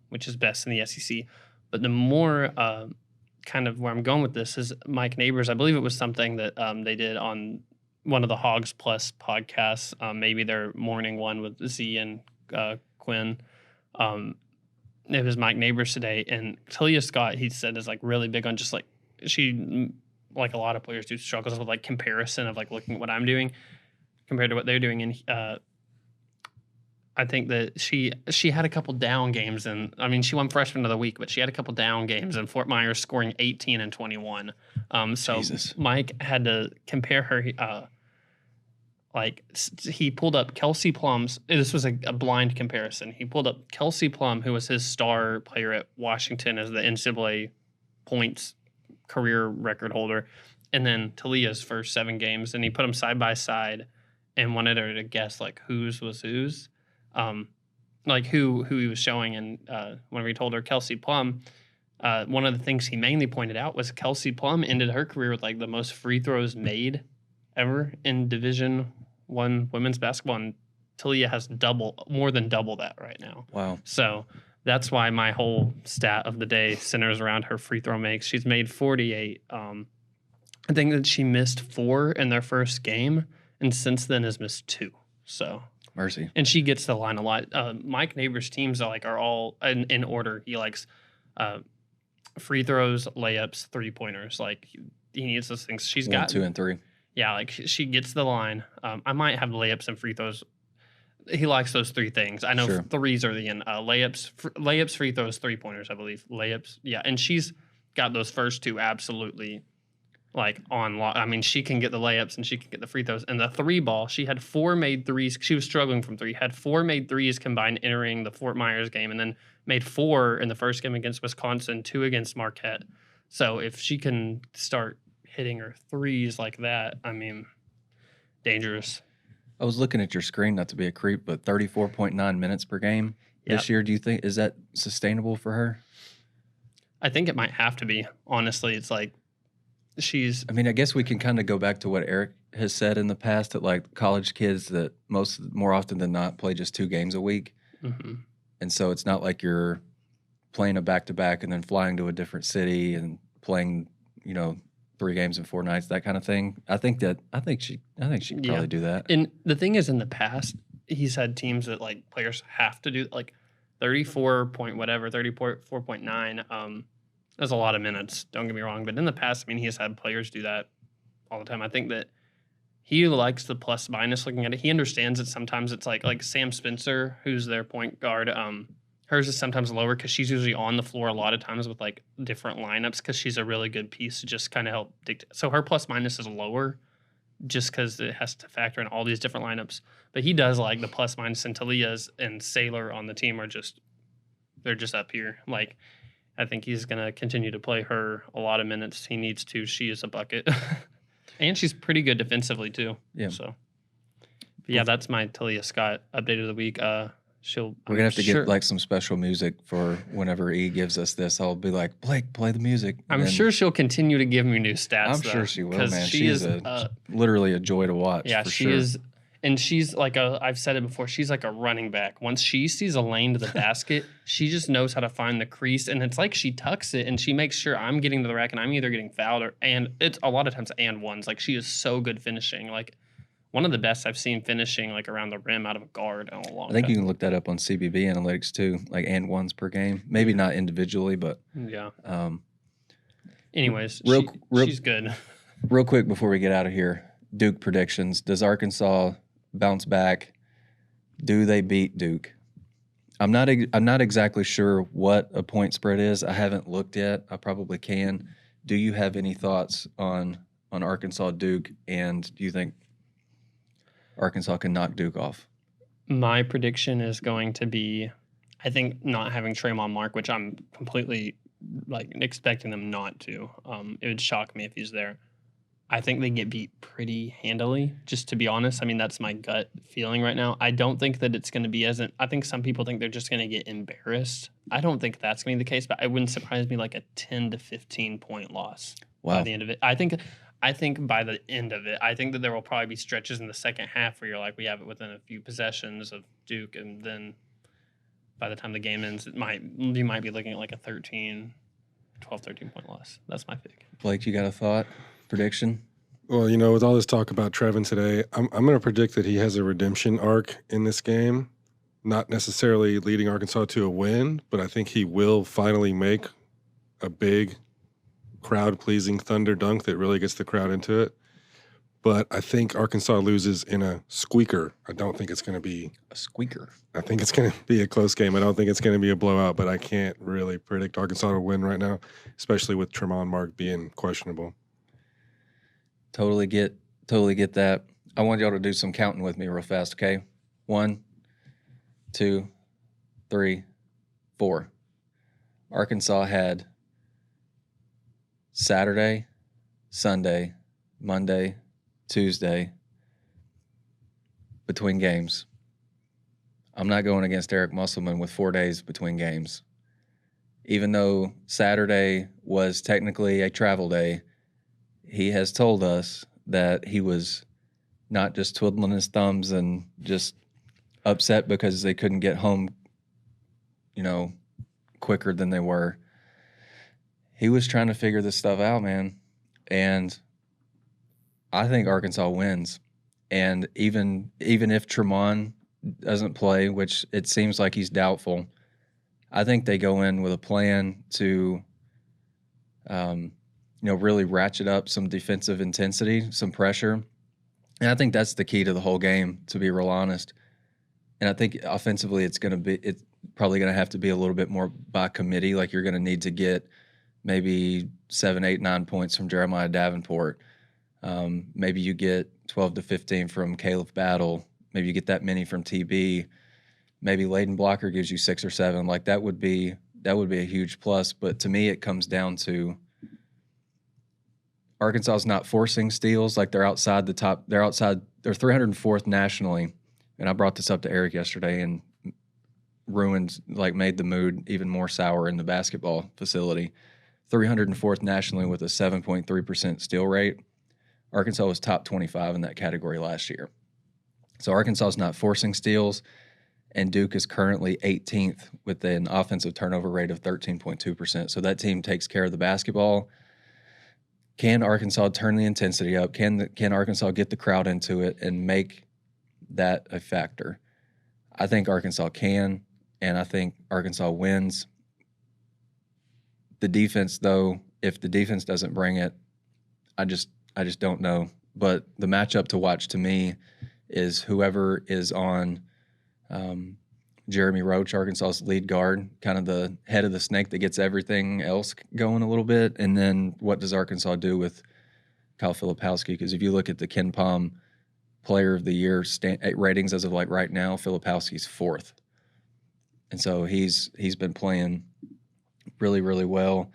which is best in the SEC. But the more kind of where I'm going with this is Mike Neighbors. I believe it was something that they did on one of the Hogs Plus podcasts, maybe their morning one with Z and Quinn. It was Mike Neighbors today, and Taliah Scott, he said, is like really big on just like she, like a lot of players do, struggles with like comparison of like looking at what I'm doing compared to what they're doing. And I think that she had a couple down games, and I mean she won Freshman of the Week, but she had a couple down games, and Fort Myers scoring 18 and 21. So Jesus. Mike had to compare her. Like he pulled up Kelsey Plum's. This was a blind comparison. He pulled up Kelsey Plum, who was his star player at Washington as the NCAA points career record holder, and then Taliah's first 7 games, and he put them side by side and wanted her to guess like whose was whose, like who he was showing. And whenever he told her Kelsey Plum, one of the things he mainly pointed out was Kelsey Plum ended her career with like the most free throws made ever in Division I women's basketball, and Taliah has more than double that right now. Wow. So that's why my whole stat of the day centers around her free throw makes. She's made 48. I think that she missed 4 in their first game, and since then has missed 2. So Mercy. and she gets to the line a lot. Mike Neighbors' teams are all in order. He likes free throws, layups, 3-pointers. Like he needs those things. She's 1, got 2, and 3. Yeah, like she gets to the line. I might have layups and free throws. He likes those 3 things. I know Sure. 3s are the end. Layups, free throws, 3-pointers, I believe. Layups, yeah. And she's got those first 2 absolutely like on lock. I mean, she can get the layups and she can get the free throws. And the 3 ball, she had 4 made 3s. She was struggling from 3. Had 4 made 3s combined entering the Fort Myers game, and then made 4 in the first game against Wisconsin, 2 against Marquette. So if she can start hitting her 3s like that, I mean, dangerous. I was looking at your screen, not to be a creep, but 34.9 minutes per game this year. Do you think, is that sustainable for her? I think it might have to be. Honestly, it's like I mean, I guess we can kind of go back to what Eric has said in the past, that like college kids that more often than not play just 2 games a week. Mm-hmm. And so it's not like you're playing a back-to-back and then flying to a different city and playing, 3 games in 4 nights, that kind of thing. I think she could probably do that. And the thing is, in the past, he's had teams that like players have to do like 34.9. That's a lot of minutes. Don't get me wrong, but in the past, I mean, he has had players do that all the time. I think that he likes the plus minus looking at it. He understands that sometimes it's like Sam Spencer, who's their point guard. Hers is sometimes lower because she's usually on the floor a lot of times with like different lineups because she's a really good piece to just kind of help dictate. So her plus minus is lower just because it has to factor in all these different lineups. But he does like the plus minus, and Taliah's and Saylor on the team they're just up here. Like, I think he's going to continue to play her a lot of minutes. He needs to. She is a bucket. And she's pretty good defensively too. Yeah. So, but yeah, that's my Taliah Scott update of the week. We're gonna have to get like some special music for whenever E gives us this. I'll be like, Blake, play the music. I'm sure she'll continue to give me new stats. I'm sure she will, man. She is literally a joy to watch. Yeah, for she sure. is, and she's like I've said it before. She's like a running back. Once she sees a lane to the basket, she just knows how to find the crease, and it's like she tucks it and she makes sure I'm getting to the rack and I'm either getting fouled and it's a lot of times and ones. Like she is so good finishing. Like one of the best I've seen finishing like around the rim out of a guard in a long time. I think you can look that up on CBB analytics too, like and ones per game. Maybe not individually, but yeah. Anyways, she's good. Real quick before we get out of here, Duke predictions. Does Arkansas bounce back? Do they beat Duke? I'm not exactly sure what a point spread is. I haven't looked yet. I probably can. do you have any thoughts on Arkansas Duke, and do you think Arkansas can knock Duke off? My prediction is going to be, I think, not having Tremont Mark, which I'm completely expecting them not to. It would shock me if he's there. I think they get beat pretty handily, just to be honest. I mean, that's my gut feeling right now. I don't think that it's going to be I think some people think they're just going to get embarrassed. I don't think that's going to be the case, but it wouldn't surprise me like a 10 to 15 point loss by the end of it. I think by the end of it, I think that there will probably be stretches in the second half where you're like, we have it within a few possessions of Duke, and then by the time the game ends, you might be looking at like a 13 point loss. That's my pick. Blake, you got a thought? Prediction? Well, with all this talk about Trevin today, I'm going to predict that he has a redemption arc in this game. Not necessarily leading Arkansas to a win, but I think he will finally make a big crowd-pleasing thunder dunk that really gets the crowd into it. But I think Arkansas loses in a squeaker. I don't think it's going to be a squeaker. I think it's going to be a close game. I don't think it's going to be a blowout, but I can't really predict Arkansas to win right now, especially with Tremont Mark being questionable. Totally get that. I want y'all to do some counting with me real fast, okay? 1, 2, 3, 4. Arkansas had Saturday, Sunday, Monday, Tuesday between games. I'm not going against Eric Musselman with 4 days between games. Even though Saturday was technically a travel day, he has told us that he was not just twiddling his thumbs and just upset because they couldn't get home, quicker than they were. He was trying to figure this stuff out, man. And I think Arkansas wins. And even if Tremont doesn't play, which it seems like he's doubtful, I think they go in with a plan to really ratchet up some defensive intensity, some pressure. And I think that's the key to the whole game, to be real honest. And I think offensively it's probably going to have to be a little bit more by committee. Like, you're going to need to get maybe 7, 8, 9 points from Jeremiah Davenport. Maybe you get 12 to 15 from Caleb Battle. Maybe you get that many from TB. Maybe Layden Blocker gives you 6 or 7. Like, that would be a huge plus. But to me, it comes down to Arkansas is not forcing steals. Like, they're outside the top. They're 304th nationally. And I brought this up to Eric yesterday, and made the mood even more sour in the basketball facility. 304th nationally with a 7.3% steal rate. Arkansas was top 25 in that category last year. So Arkansas is not forcing steals, and Duke is currently 18th with an offensive turnover rate of 13.2%. So that team takes care of the basketball. Can Arkansas turn the intensity up? Can Arkansas get the crowd into it and make that a factor? I think Arkansas can, and I think Arkansas wins. The defense, though, if the defense doesn't bring it, I just don't know. But the matchup to watch to me is whoever is on Jeremy Roach, Arkansas's lead guard, kind of the head of the snake that gets everything else going a little bit. And then what does Arkansas do with Kyle Filipowski? Because if you look at the Ken Pom Player of the Year ratings as of right now, Filipowski's 4th. And so he's been playing really, really well.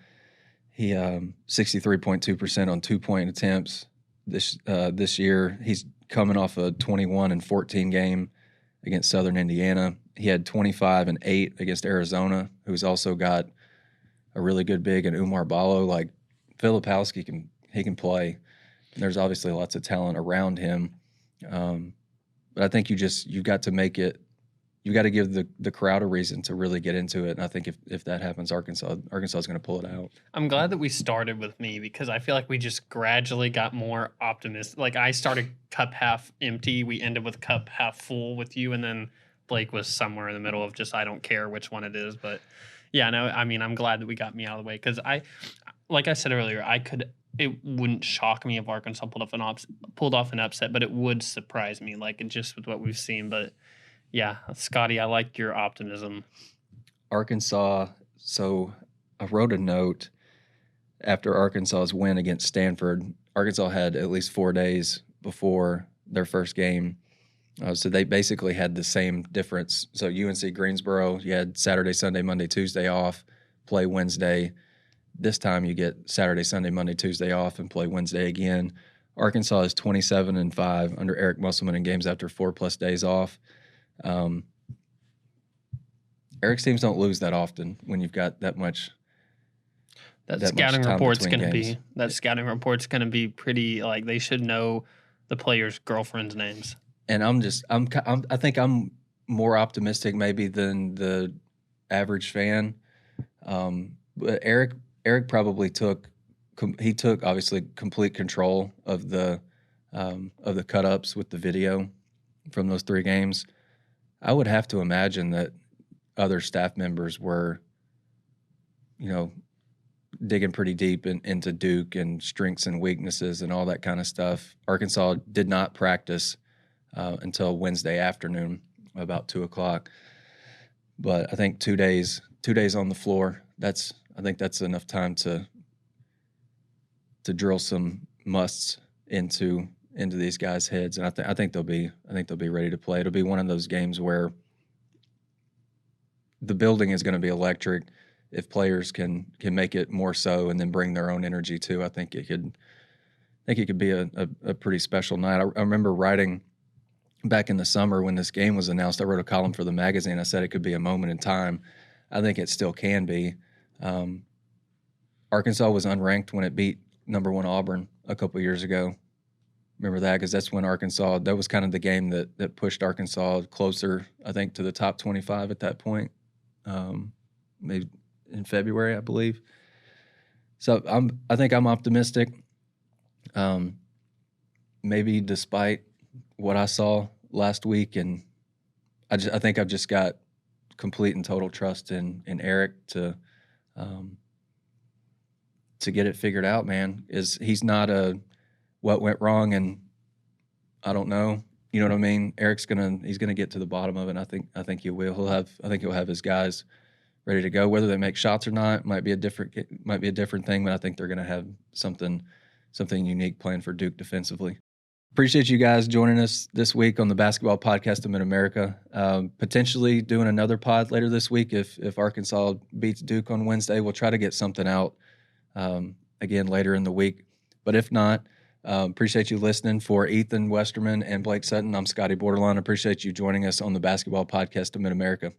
He 63.2% on 2-point attempts this year. He's coming off a 21-14 game against Southern Indiana. He had 25 and 8 against Arizona, who's also got a really good big, and Umar Ballo. Like, Filipowski can play. And there's obviously lots of talent around him. But I think you've got to make it. You got to give the crowd a reason to really get into it. And I think if that happens, Arkansas is going to pull it out. I'm glad that we started with me, because I feel like we just gradually got more optimistic. Like, I started cup half empty. We ended with cup half full with you. And then Blake was somewhere in the middle of just, I don't care which one it is. But yeah, no, I mean, I'm glad that we got me out of the way, because like I said earlier, it wouldn't shock me if Arkansas pulled off an upset, but it would surprise me, like, just with what we've seen. But yeah, Scottie, I like your optimism. Arkansas. So I wrote a note after Arkansas's win against Stanford, Arkansas had at least 4 days before their first game. So they basically had the same difference. So UNC Greensboro, you had Saturday, Sunday, Monday, Tuesday off, play Wednesday. This time you get Saturday, Sunday, Monday, Tuesday off, and play Wednesday again. Arkansas is 27-5 under Eric Musselman in games after 4+ days off. Eric's teams don't lose that often when you've got that much. That much scouting time report's between going to games. be scouting report's going to be pretty, like, they should know the players' girlfriends' names. And I think I'm more optimistic maybe than the average fan. But Eric probably took obviously complete control of the cut ups with the video from those 3 games. I would have to imagine that other staff members were, digging pretty deep into Duke and strengths and weaknesses and all that kind of stuff. Arkansas did not practice until Wednesday afternoon, about 2:00. But I think 2 days on the floor. I think that's enough time to drill some musts into these guys' heads, and I think they'll be ready to play. It'll be one of those games where the building is going to be electric. If players can make it more so and then bring their own energy too, I think it could be a pretty special night. I remember writing back in the summer when this game was announced. I wrote a column for the magazine. I said it could be a moment in time. I think it still can be. Arkansas was unranked when it beat number 1 Auburn a couple years ago. Remember that? Because that's when that was kind of the game that pushed Arkansas closer, I think, to the top 25 at that point. Maybe in February, I believe. So I think I'm optimistic. Maybe despite what I saw last week, and I think I've just got complete and total trust in Eric to get it figured out. Man, he's not what went wrong and I don't know. You know what I mean? Eric's he's gonna get to the bottom of it. And I think he will. I think he'll have his guys ready to go. Whether they make shots or not might be a different thing, but I think they're gonna have something unique planned for Duke defensively. Appreciate you guys joining us this week on the Basketball Podcast of Mid-America. Potentially doing another pod later this week if Arkansas beats Duke on Wednesday. We'll try to get something out again later in the week. But if not, appreciate you listening. For Ethan Westerman and Blake Sutton, I'm Scottie Bordelon. Appreciate you joining us on the Basketball Podcast of Mid-America.